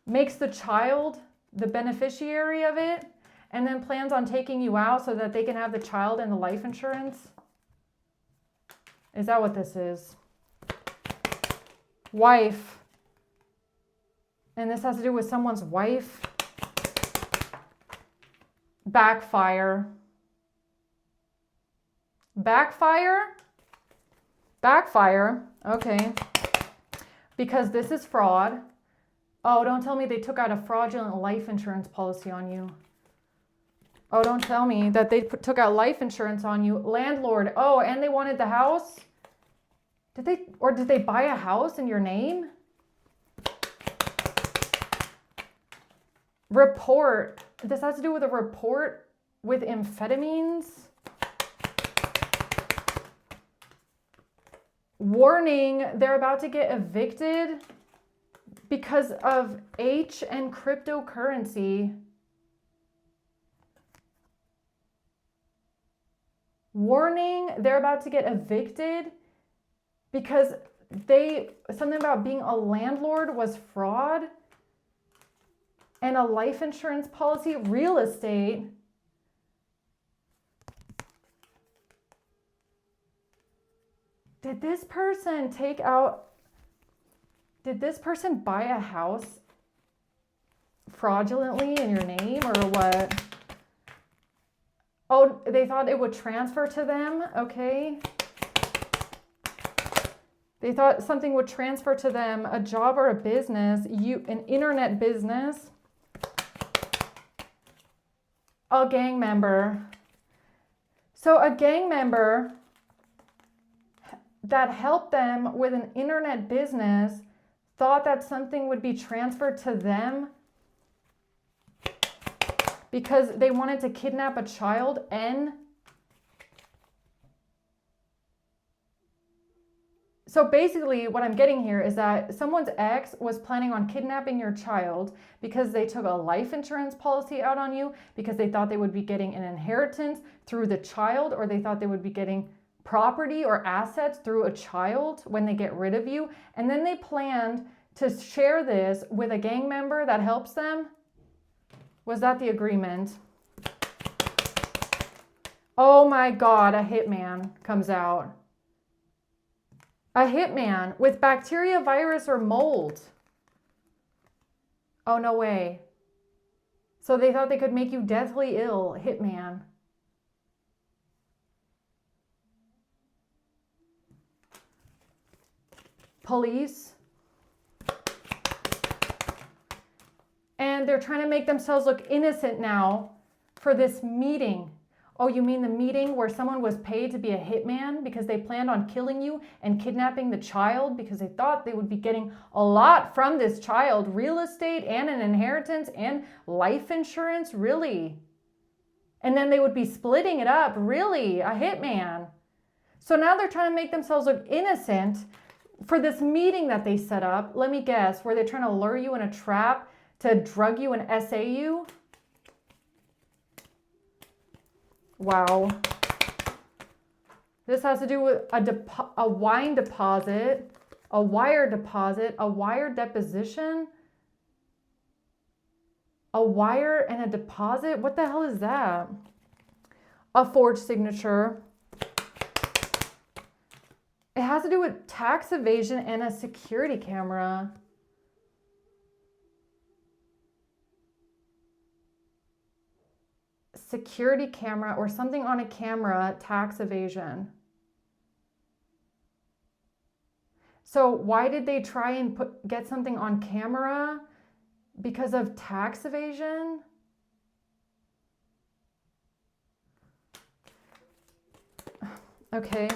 Speaker 1: makes the child the beneficiary of it, and then plans on taking you out so that they can have the child and the life insurance? Is that what this is? Wife. And this has to do with someone's wife. Backfire. Backfire? Backfire. Okay. Because this is fraud. Oh, don't tell me they took out a fraudulent life insurance policy on you. Oh, don't tell me that they took out life insurance on you. Landlord. Oh, and they wanted the house? Did they buy a house in your name? Report. This has to do with a report with amphetamines. Warning, they're about to get evicted because of H and cryptocurrency. Warning, they're about to get evicted because something about being a landlord was fraud, and a life insurance policy, real estate. Did this person buy a house fraudulently in your name or what? Oh, they thought it would transfer to them? Okay. They thought something would transfer to them, a job or a business, an internet business. A gang member. So a gang member that helped them with an internet business thought that something would be transferred to them because they wanted to kidnap a child. So basically what I'm getting here is that someone's ex was planning on kidnapping your child because they took a life insurance policy out on you, because they thought they would be getting an inheritance through the child, or they thought they would be getting property or assets through a child when they get rid of you. And then they planned to share this with a gang member that helps them. Was that the agreement? Oh my God, a hitman comes out. A hitman with bacteria, virus, or mold. Oh, no way. So they thought they could make you deathly ill. Hitman. Police. And they're trying to make themselves look innocent now for this meeting. Oh, you mean the meeting where someone was paid to be a hitman because they planned on killing you and kidnapping the child because they thought they would be getting a lot from this child, real estate and an inheritance and life insurance, really? And then they would be splitting it up, really? A hitman. So now they're trying to make themselves look innocent for this meeting that they set up. Let me guess, were they trying to lure you in a trap to drug you and SA you? Wow. This has to do with a wine deposit, a wire deposit, a wire deposition, a wire and a deposit. What the hell is that? A forged signature. It has to do with tax evasion and a security camera. Security camera or something on a camera, tax evasion. So why did they try and get something on camera? Because of tax evasion? Okay.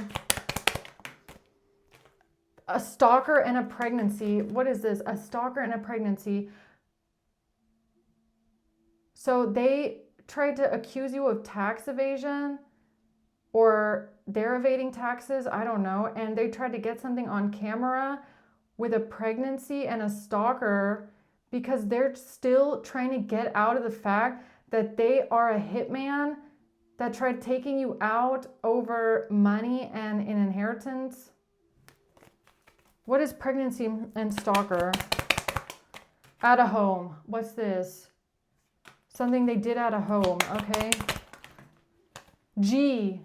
Speaker 1: A stalker and a pregnancy. What is this? A stalker and a pregnancy. So they tried to accuse you of tax evasion, or they're evading taxes, I don't know, and they tried to get something on camera with a pregnancy and a stalker because they're still trying to get out of the fact that they are a hitman that tried taking you out over money and an inheritance. What is pregnancy and stalker? At a home. What's this? Something they did at a home, okay. G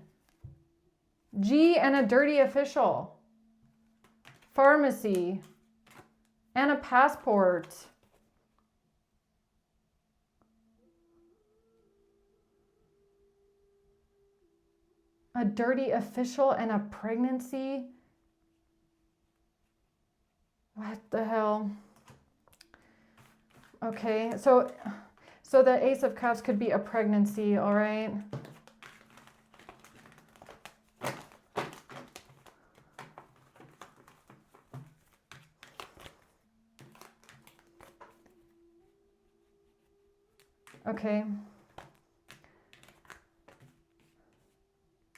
Speaker 1: and a dirty official. Pharmacy and a passport. A dirty official and a pregnancy. What the hell? Okay, so the Ace of Cups could be a pregnancy, all right? Okay.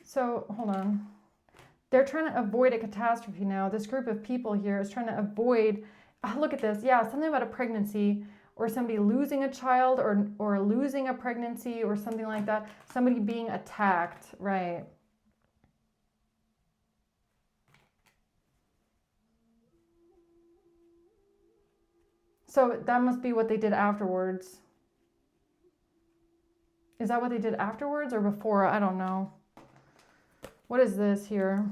Speaker 1: So, hold on. They're trying to avoid a catastrophe now. This group of people here is trying to avoid, look at this. Yeah, something about a pregnancy, or somebody losing a child, or losing a pregnancy, or something like that. Somebody being attacked, right? So that must be what they did afterwards. Is that what they did afterwards or before? I don't know. What is this here?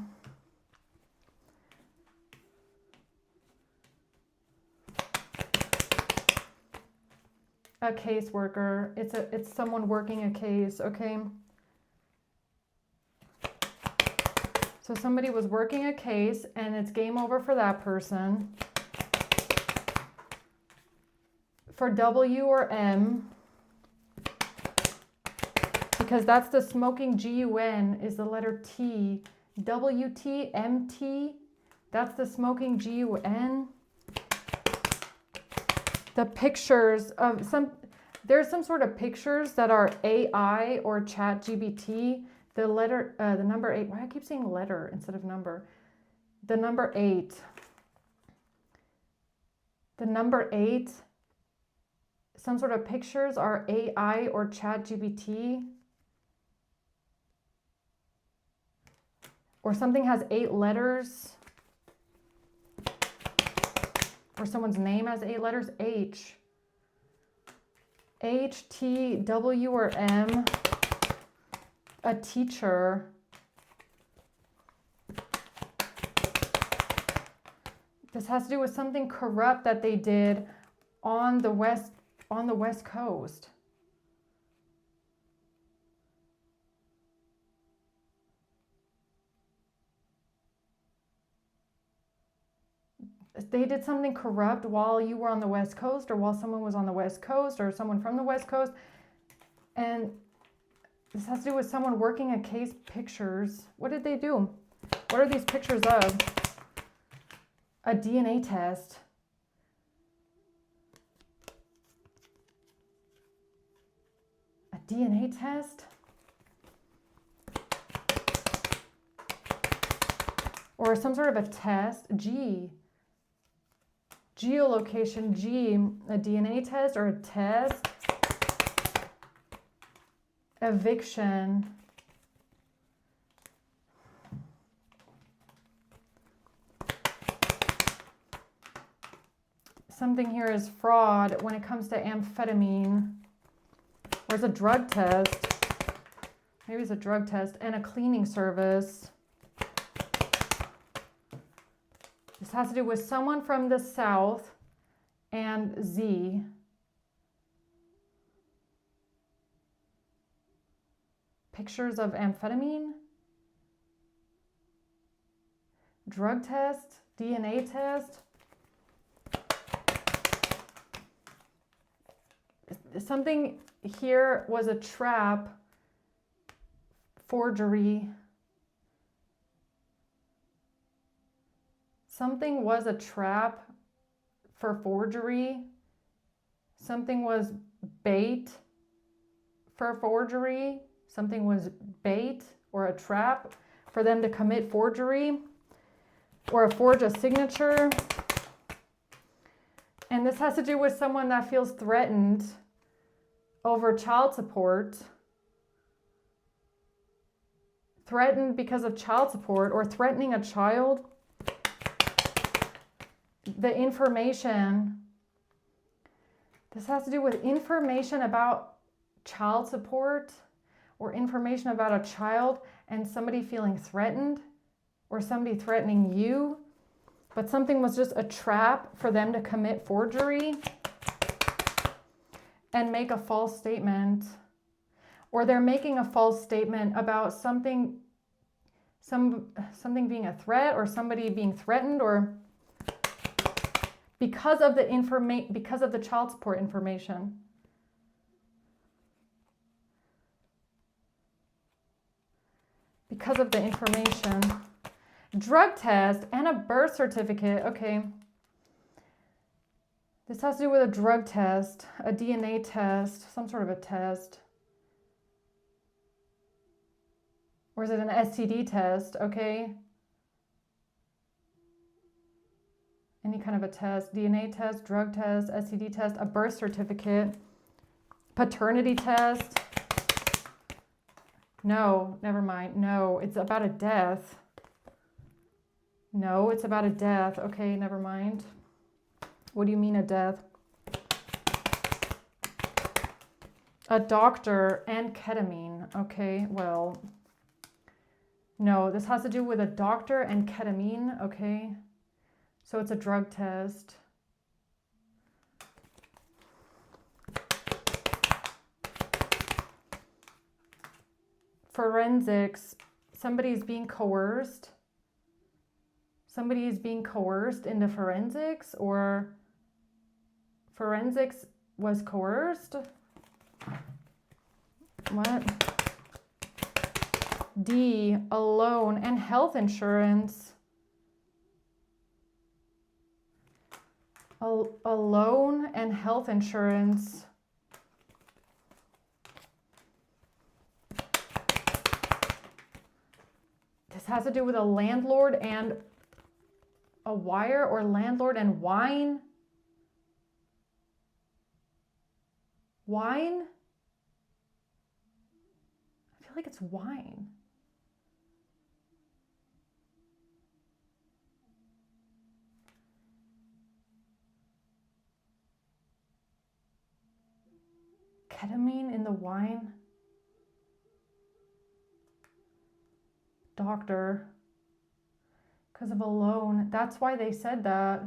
Speaker 1: A caseworker. It's someone working a case, okay? So somebody was working a case and it's game over for that person. For W or M, because that's the smoking GUN, is the letter T WTMT. That's the smoking, GUN. The pictures of there's some sort of pictures that are AI or ChatGPT. The letter, the number 8. Why I keep saying letter instead of number? The number 8. The number 8. Some sort of pictures are AI or ChatGPT. Or something has 8 letters. Or someone's name has 8 letters. H. H, T, W, or M. A teacher. This has to do with something corrupt that they did on the West Coast. They did something corrupt while you were on the West Coast, or while someone was on the West Coast, or someone from the West Coast. And this has to do with someone working a case. Pictures. What did they do? What are these pictures of? A DNA test. A DNA test? Or some sort of a test. G. Geolocation. G. A DNA test or a test. Eviction. Something here is fraud when it comes to amphetamine. Or it's a drug test. Maybe it's a drug test and a cleaning service. This has to do with someone from the South and Z. Pictures of amphetamine. Drug test. DNA test. Something here was a trap. Forgery. Something was a trap for forgery. Something was bait for forgery. Something was bait or a trap for them to commit forgery or forge a signature. And this has to do with someone that feels threatened over child support. Threatened because of child support or threatening a child. The information. This has to do with information about child support or information about a child and somebody feeling threatened or somebody threatening you, but something was just a trap for them to commit forgery and make a false statement. Or they're making a false statement about something being a threat or somebody being threatened, or because of the child support information. Because of the information. Drug test and a birth certificate. Okay. This has to do with a drug test, a DNA test, some sort of a test. Or is it an STD test? Okay. Any kind of a test, DNA test, drug test, STD test, a birth certificate, paternity test. No, never mind. No, it's about a death. No, it's about a death. Okay, never mind. What do you mean a death? A doctor and ketamine. Okay, well, no, this has to do with a doctor and ketamine. Okay. So it's a drug test. Forensics. Somebody's being coerced. Somebody is being coerced into forensics, or forensics was coerced. What? D, alone and health insurance. Alone and health insurance. This has to do with a landlord and a wire, or landlord and wine. Wine? I feel like it's wine. Ketamine in the wine. Doctor. Because of alone. That's why they said that.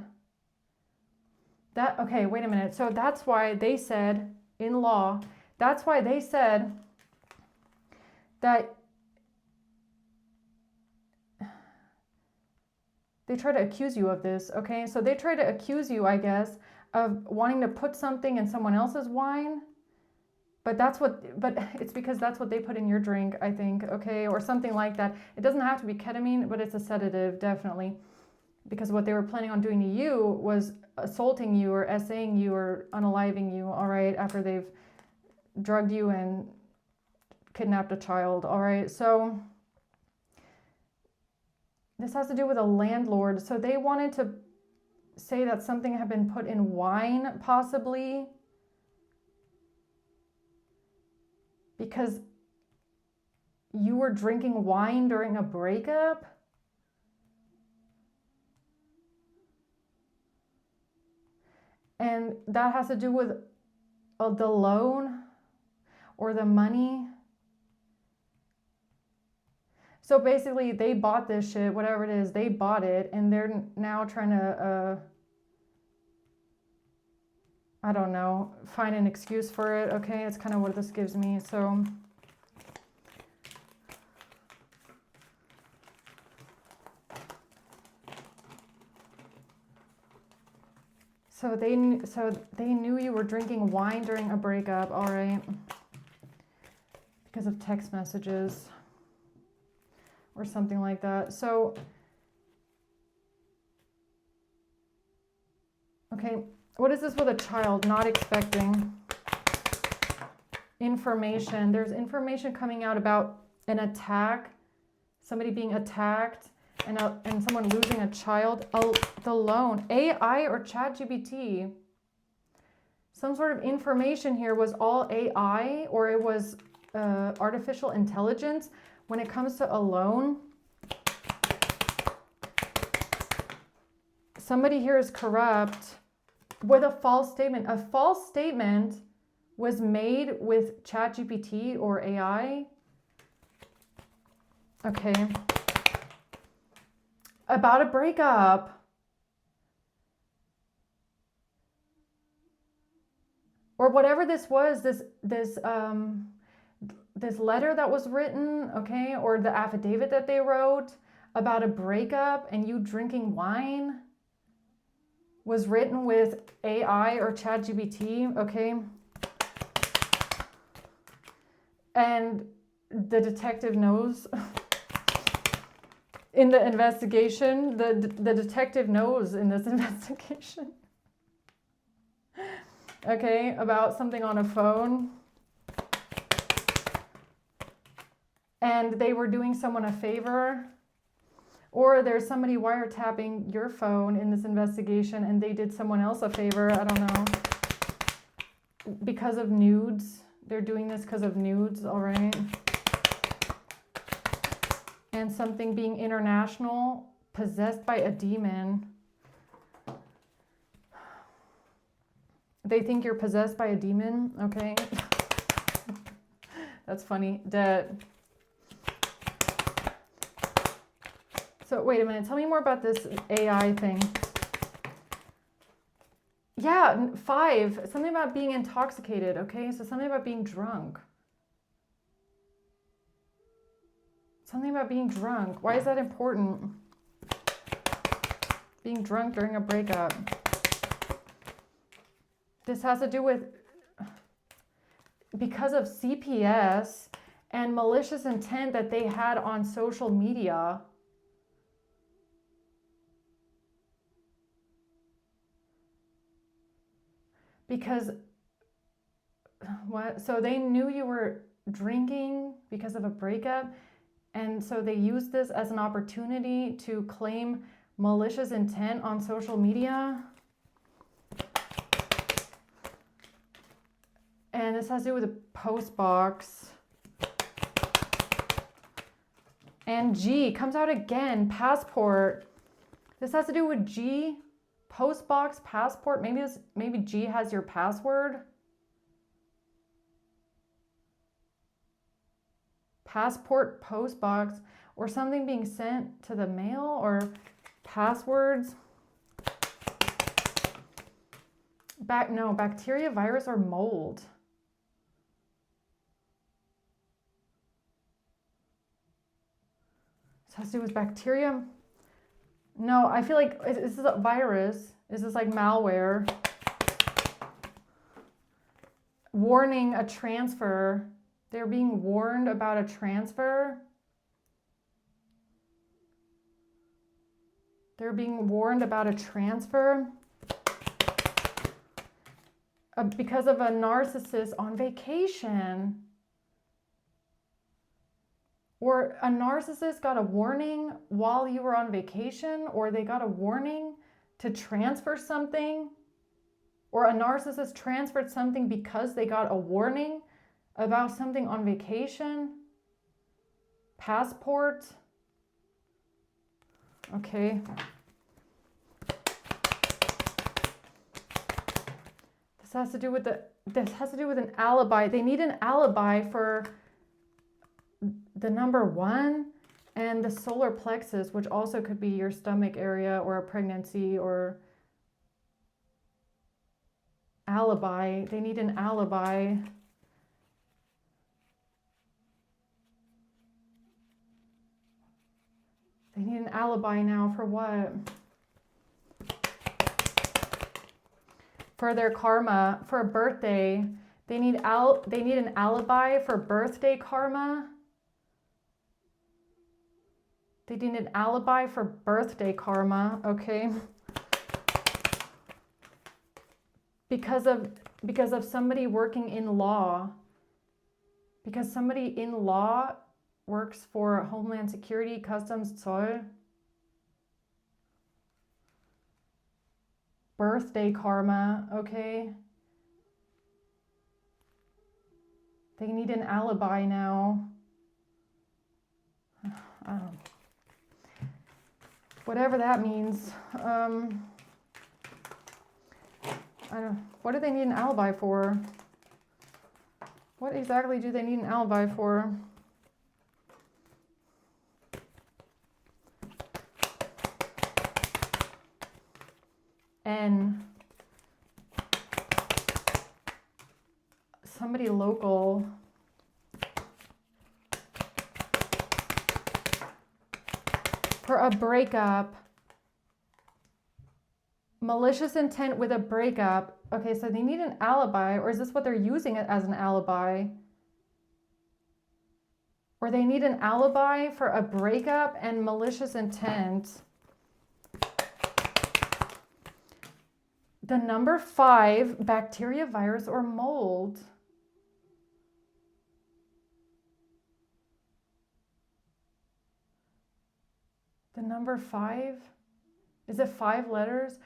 Speaker 1: Okay, wait a minute. So that's why they said in law, that's why they said that they try to accuse you of this, okay? So they try to accuse you, I guess, of wanting to put something in someone else's wine. But it's because that's what they put in your drink, I think, okay? Or something like that. It doesn't have to be ketamine, but it's a sedative, definitely. Because what they were planning on doing to you was assaulting you or essaying you or unaliving you, all right? After they've drugged you and kidnapped a child, all right? So this has to do with a landlord. So they wanted to say that something had been put in wine, possibly, because you were drinking wine during a breakup. And that has to do with the loan or the money. So basically they bought this shit, whatever it is, they bought it, and they're now trying to, I don't know, find an excuse for it, okay? It's kind of what this gives me, so. So they knew you were drinking wine during a breakup, all right? Because of text messages or something like that. So, okay, what is this with a child not expecting information? There's information coming out about an attack, somebody being attacked, and someone losing a child. The loan, AI or ChatGPT. Some sort of information here was all AI, or it was artificial intelligence. When it comes to a loan, somebody here is corrupt with a false statement. A false statement was made with ChatGPT or AI. Okay. About a breakup. Or whatever this was, this letter that was written, okay, or the affidavit that they wrote about a breakup and you drinking wine was written with AI or ChatGPT, okay? And the detective knows. In the investigation, the detective knows in this investigation. Okay, about something on a phone. And they were doing someone a favor. Or there's somebody wiretapping your phone in this investigation and they did someone else a favor, I don't know. Because of nudes. They're doing this because of nudes, all right? And something being international, possessed by a demon. They think you're possessed by a demon, okay? That's funny. Dead. So wait a minute, tell me more about this AI thing. Yeah, 5, something about being intoxicated, okay? So something about being drunk. Something about being drunk. Why is that important? Being drunk during a breakup. This has to do with, because of CPS and malicious intent that they had on social media. Because what? So they knew you were drinking because of a breakup, and so they used this as an opportunity to claim malicious intent on social media. And this has to do with the post box. And G comes out again, passport. This has to do with G, post box, passport. Maybe G has your password. Passport, post box, or something being sent to the mail, or passwords. No, bacteria, virus, or mold. This has to do with bacteria. No, I feel like, is this a virus? Is this like malware? Warning a transfer. They're being warned about a transfer. They're being warned about a transfer because of a narcissist on vacation. Or a narcissist got a warning while you were on vacation, or they got a warning to transfer something, or a narcissist transferred something because they got a warning about something on vacation. Passport. Okay. This has to do with an alibi. They need an alibi for the number 1 and the solar plexus, which also could be your stomach area or a pregnancy or alibi. They need an alibi. They need an alibi now for what? For their karma, for a birthday. They need an alibi for birthday karma. They need an alibi for birthday karma, okay? Because of somebody working in law. Because somebody in law works for Homeland Security, Customs, Zoll. Birthday karma, okay? They need an alibi now. I don't know. Whatever that means. What do they need an alibi for? What exactly do they need an alibi for? And somebody local. For a breakup. Malicious intent with a breakup. Okay, so they need an alibi, or is this what they're using it as an alibi? Or they need an alibi for a breakup and malicious intent. The number 5, bacteria, virus, or mold. The number 5? Is it 5 letters?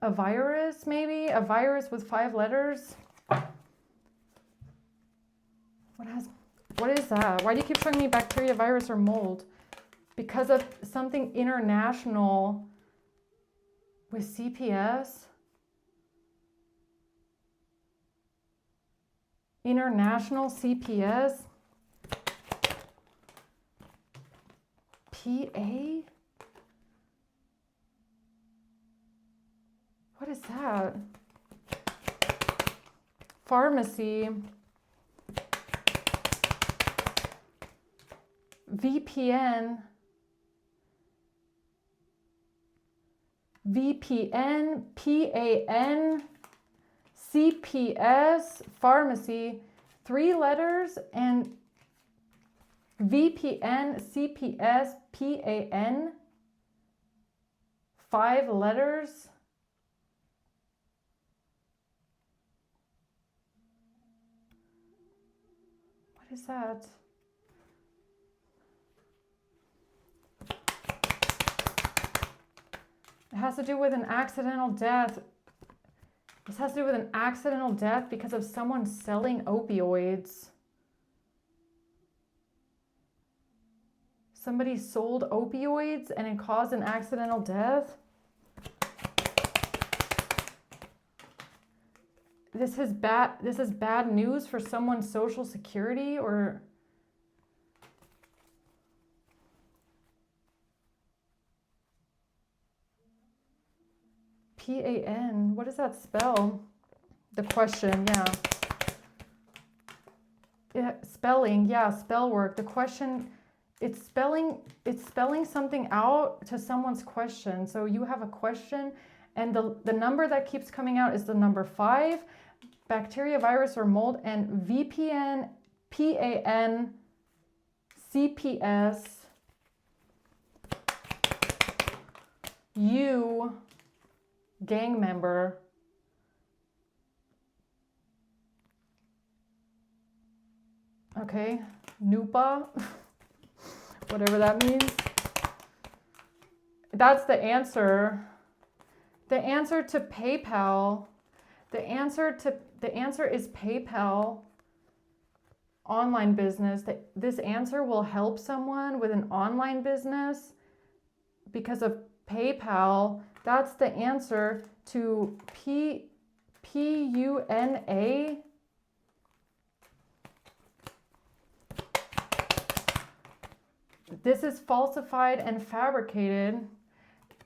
Speaker 1: A virus, maybe? A virus with 5 letters? What is that? Why do you keep showing me bacteria, virus, or mold? Because of something international with CPS? International CPS? PA? What is that? Pharmacy. VPN. VPN, PAN, CPS, pharmacy, 3 letters and VPN, CPS, PAN, 5 letters. What is that? It has to do with an accidental death. This has to do with an accidental death because of someone selling opioids. Somebody sold opioids and it caused an accidental death. This is bad news for someone's social security or PAN. What does that spell? The question, yeah. Yeah, spelling, yeah, spell work. The question, it's spelling something out to someone's question. So you have a question and the number that keeps coming out is the number 5, bacteria, virus, or mold, and VPN, PAN, CPS, U, gang member, okay, NUPA, whatever that means. That's the answer. The answer to PayPal. The answer is PayPal online business. This answer will help someone with an online business because of PayPal. That's the answer to PUNA. This is falsified and fabricated.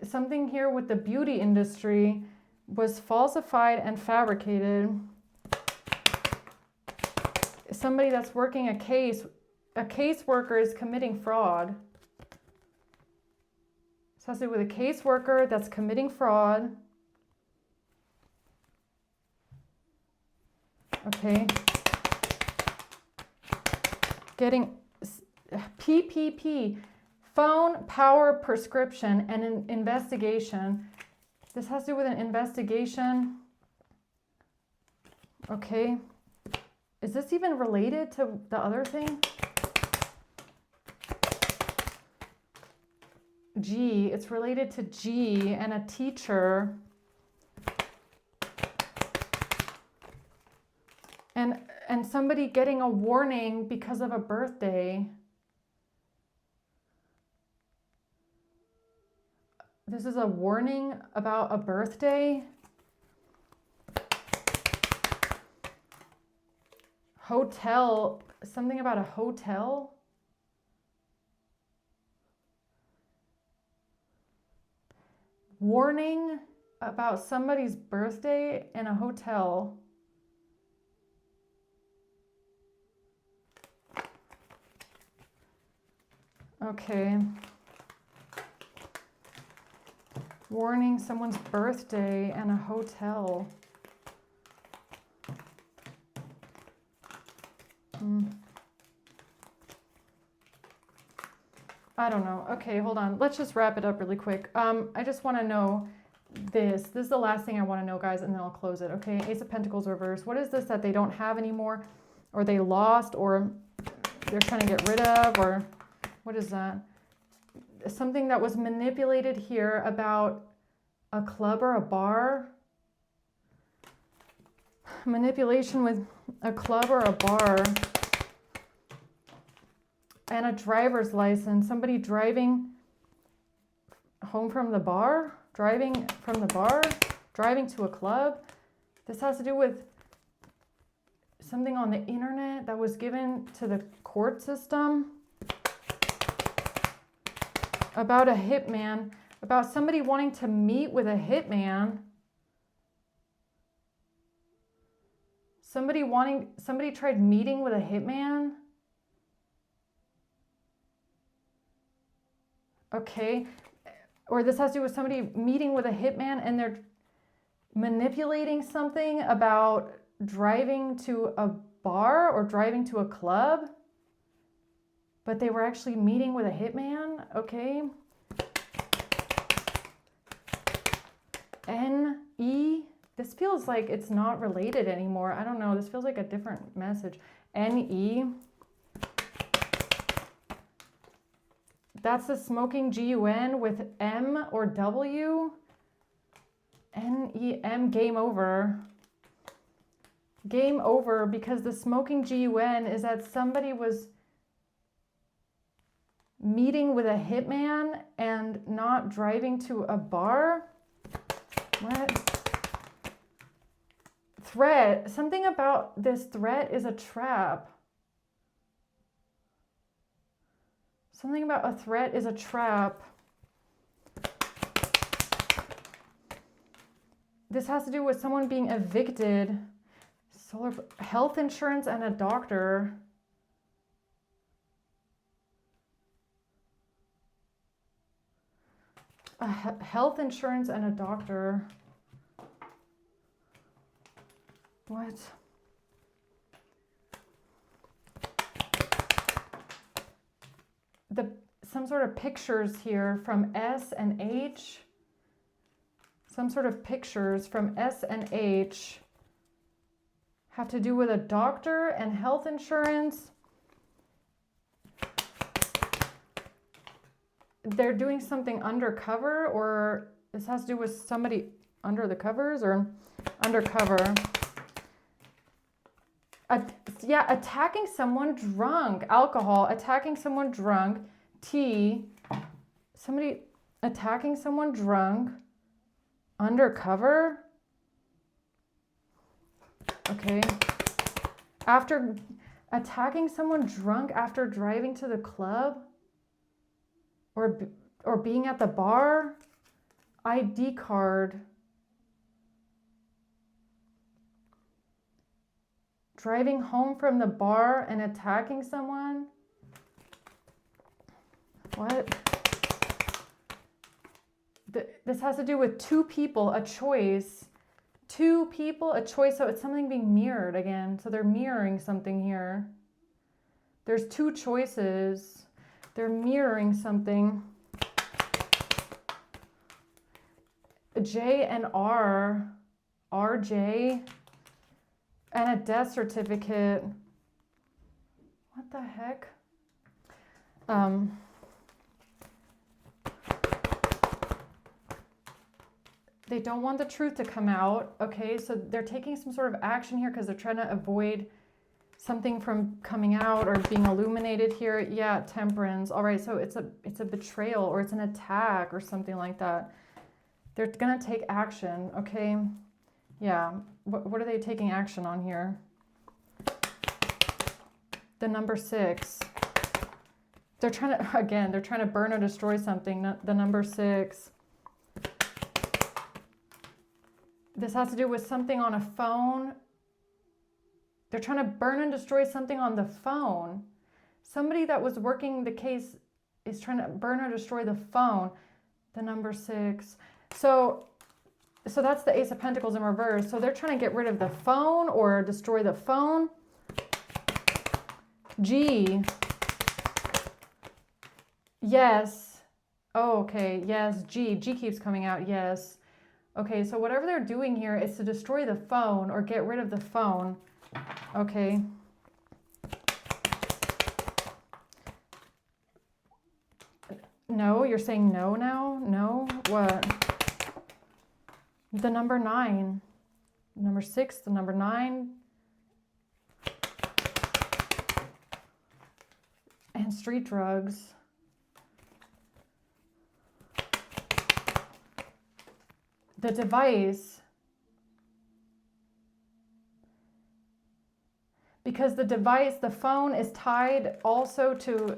Speaker 1: Something here with the beauty industry was falsified and fabricated. Somebody that's working a caseworker is committing fraud. This has to do with a caseworker that's committing fraud. Okay. Getting PPP, phone power prescription, and an investigation. This has to do with an investigation. Okay. Is this even related to the other thing? G, it's related to G and a teacher. And somebody getting a warning because of a birthday. This is a warning about a birthday. Hotel, something about a hotel. Warning about somebody's birthday in a hotel. Okay. Warning someone's birthday in a hotel. I don't know. Okay, hold on. Let's just wrap it up really quick. I just want to know this. This is the last thing I want to know, guys, and then I'll close it. Okay, Ace of Pentacles reverse. What is this that they don't have anymore, or they lost, or they're trying to get rid of, or what is that? Something that was manipulated here about a club or a bar. Manipulation with a club or a bar. And a driver's license. Somebody driving home from the bar. Driving from the bar. Driving to a club. This has to do with something on the internet that was given to the court system. About a hitman, about somebody wanting to meet with a hitman. Somebody tried meeting with a hitman. Okay, or this has to do with somebody meeting with a hitman and they're manipulating something about driving to a bar or driving to a club. but they were actually meeting with a hitman. Okay. N-E. This feels like it's not related anymore. I don't know. This feels like a different message. N-E. That's the smoking G-U-N with M or W. N-E-M, game over. Game over, because the smoking G-U-N is that somebody was meeting with a hitman and not driving to a bar. What? Threat. Something about this threat is a trap. Something about a threat is a trap. This has to do with someone being evicted. Solar, health insurance and a doctor. Health insurance and a doctor. What? Some sort of pictures here from S and H. Some sort of pictures from S and H have to do with a doctor and health insurance. They're doing something undercover, or this has to do with somebody under the covers or undercover. Yeah, attacking someone drunk. Alcohol, attacking someone drunk. T, somebody attacking someone drunk. Undercover. Okay. After attacking someone drunk after driving to the club or being at the bar. ID card. Driving home from the bar and attacking someone. What? This has to do with two people, a choice. Two people, a choice. So it's something being mirrored again. So they're mirroring something here. There's two choices. They're mirroring something. J and R. RJ. And a death certificate. What the heck? They don't want the truth to come out. Okay, so they're taking some sort of action here because they're trying to avoid something from coming out or being illuminated here. Yeah, temperance. All right, so it's a betrayal or it's an attack or something like that. They're gonna take action. Okay, yeah. What are they taking action on here? The number 6. They're trying to, again, they're trying to burn or destroy something. The number 6. This has to do with something on a phone. They're trying to burn and destroy something on the phone. Somebody that was working the case is trying to burn or destroy the phone. The number 6. So that's the Ace of Pentacles in reverse. So they're trying to get rid of the phone or destroy the phone. G. Yes. Oh, okay. Yes. G. G keeps coming out. Yes. Okay. So whatever they're doing here is to destroy the phone or get rid of the phone. Okay. No, you're saying no now? No? What? The number 9, number 6, the number 9, and street drugs. The device, because the device, the phone is tied also to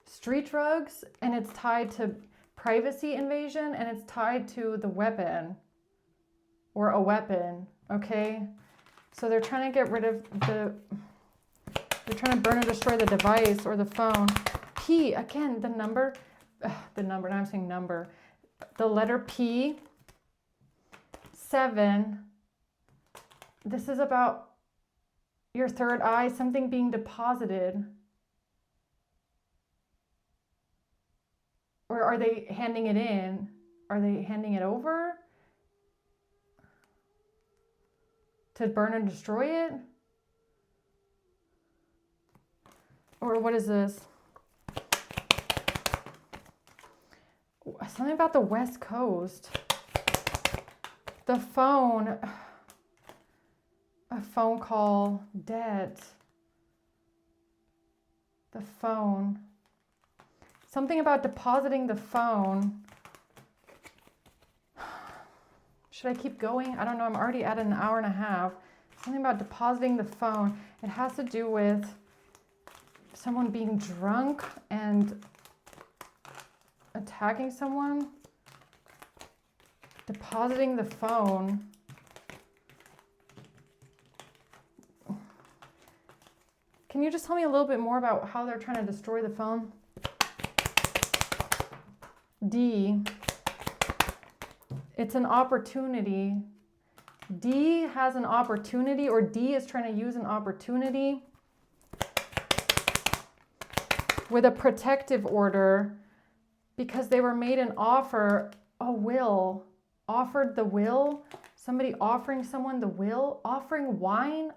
Speaker 1: street drugs, and it's tied to privacy invasion, and it's tied to the weapon. Or a weapon, okay? So they're trying to get rid of they're trying to burn or destroy the device or the phone. P, again, the number, now I'm saying number. The letter P, 7. This is about your third eye, something being deposited. Or are they handing it in? Are they handing it over to burn and destroy it? Or what is this? Something about the West Coast. The phone. A phone call. Debt. The phone. Something about depositing the phone. Should I keep going? I don't know. I'm already at an hour and a half. Something about depositing the phone. It has to do with someone being drunk and attacking someone. Depositing the phone. Can you just tell me a little bit more about how they're trying to destroy the phone? D. It's an opportunity. D has an opportunity, or D is trying to use an opportunity with a protective order because they were made an offer, a will, offered the will, somebody offering someone the will, offering wine,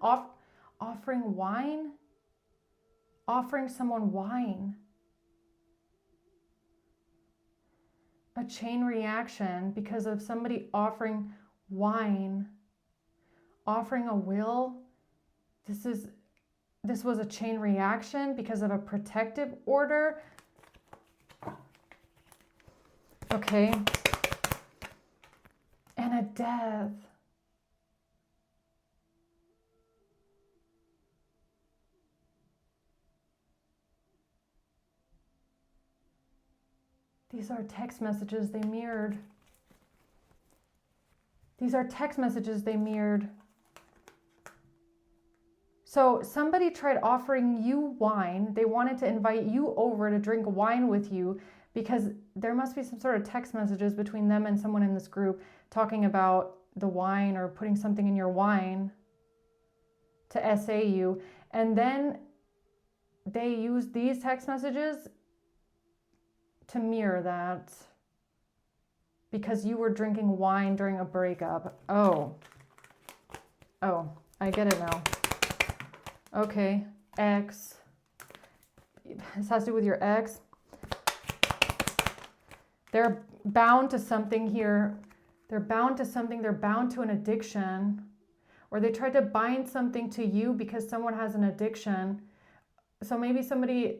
Speaker 1: offering wine, offering someone wine. A chain reaction because of somebody offering wine, offering a will. This was a chain reaction because of a protective order. Okay. And a death. These are text messages they mirrored. These are text messages they mirrored. So somebody tried offering you wine. They wanted to invite you over to drink wine with you because there must be some sort of text messages between them and someone in this group talking about the wine or putting something in your wine to SA you. And then they used these text messages to mirror that because you were drinking wine during a breakup. Oh, I get it now. Okay, ex. This has to do with your ex. They're bound to something here. They're bound to something. They're bound to an addiction. Or they tried to bind something to you because someone has an addiction. So maybe somebody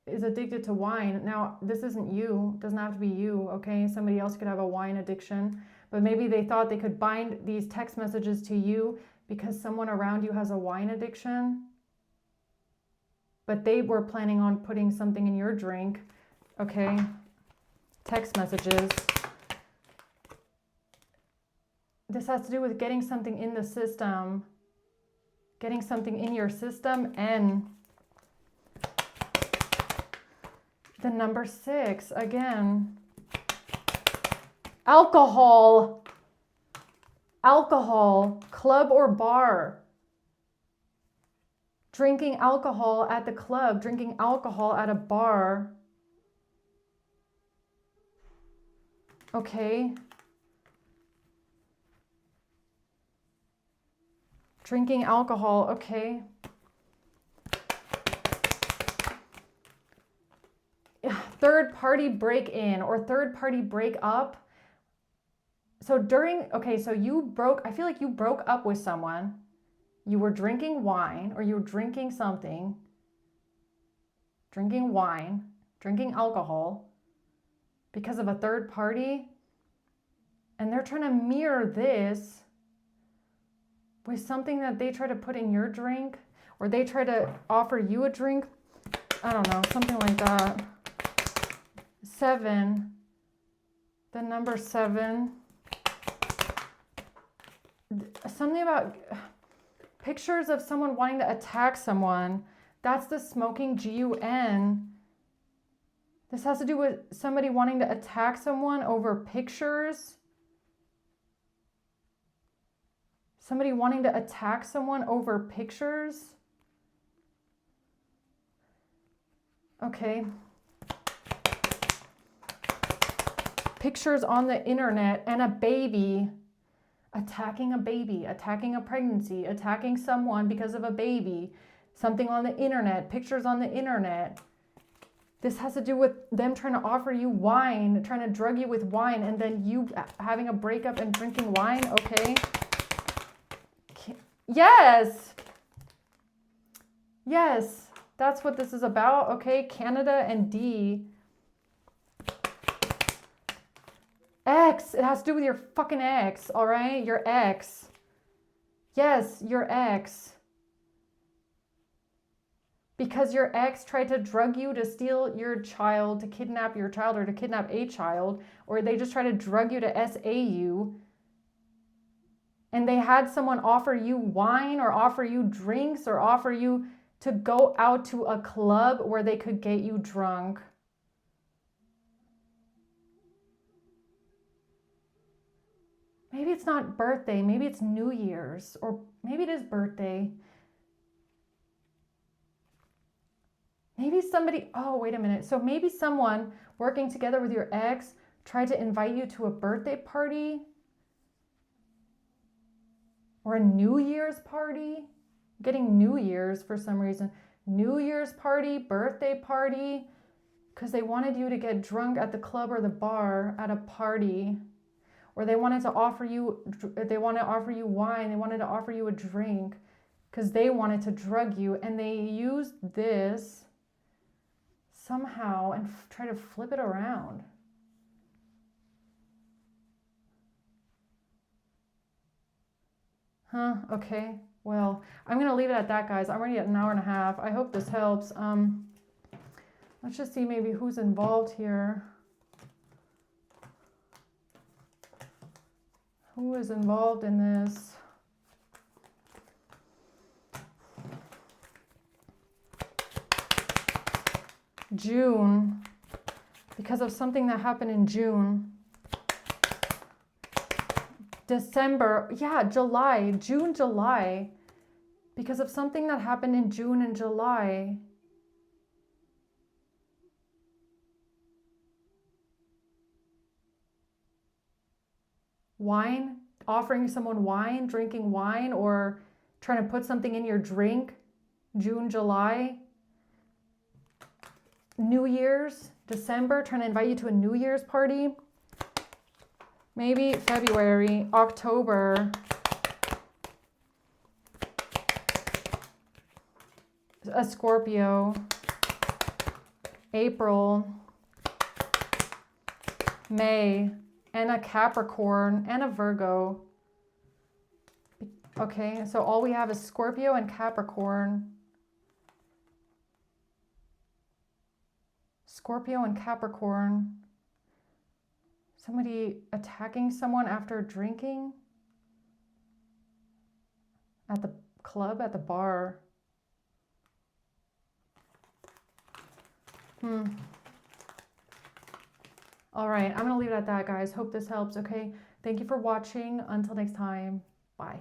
Speaker 1: is addicted to wine. Now, this isn't you. It doesn't have to be you, okay? Somebody else could have a wine addiction. But maybe they thought they could bind these text messages to you because someone around you has a wine addiction. But they were planning on putting something in your drink, okay? Text messages. This has to do with getting something in the system. Getting something in your system. And the number 6, again. Alcohol. Alcohol, club or bar. Drinking alcohol at the club, drinking alcohol at a bar. Okay. Drinking alcohol, okay. Third party break in or third party break up. So I feel like you broke up with someone. You were drinking wine or you were drinking something. Drinking wine, drinking alcohol because of a third party. And they're trying to mirror this with something that they try to put in your drink or they try to offer you a drink. I don't know, something like that. 7, the number 7. Something about pictures of someone wanting to attack someone. That's the smoking GUN. This has to do with somebody wanting to attack someone over pictures. Somebody wanting to attack someone over pictures. Okay. pictures on the internet, and a baby, attacking a pregnancy, attacking someone because of a baby, something on the internet, pictures on the internet. This has to do with them trying to offer you wine, trying to drug you with wine, and then you having a breakup and drinking wine, okay? Yes. Yes, that's what this is about, okay? Canada and D. Ex, it has to do with your fucking ex, all right? Your ex. Yes, your ex. Because your ex tried to drug you, to steal your child, to kidnap your child, or to kidnap a child, or they just try to drug you to SA you, and they had someone offer you wine or offer you drinks or offer you to go out to a club where they could get you drunk. Maybe it's not birthday, maybe it's New Year's, or maybe it is birthday. Maybe somebody, oh, wait a minute. So maybe someone working together with your ex tried to invite you to a birthday party or a New Year's party. I'm getting New Year's for some reason. New Year's party, birthday party, because they wanted you to get drunk at the club or the bar at a party. Or they wanted to offer you, they want to offer you wine, they wanted to offer you a drink because they wanted to drug you, and they used this somehow and try to flip it around. Huh, okay. Well, I'm going to leave it at that, guys. I'm already at an hour and a half. I hope this helps. Let's just see maybe who's involved here. Who is involved in this? June, because of something that happened in June. December, yeah, July, June, July, because of something that happened in June and July. Wine, offering someone wine, drinking wine, or trying to put something in your drink. June, July. New Year's, December, trying to invite you to a New Year's party. Maybe February, October. A Scorpio. April. May. And a Capricorn and a Virgo. Okay, so all we have is Scorpio and Capricorn. Scorpio and Capricorn. Somebody attacking someone after drinking at the club, at the bar. All right, I'm going to leave it at that, guys. Hope this helps, okay? Thank you for watching. Until next time, bye.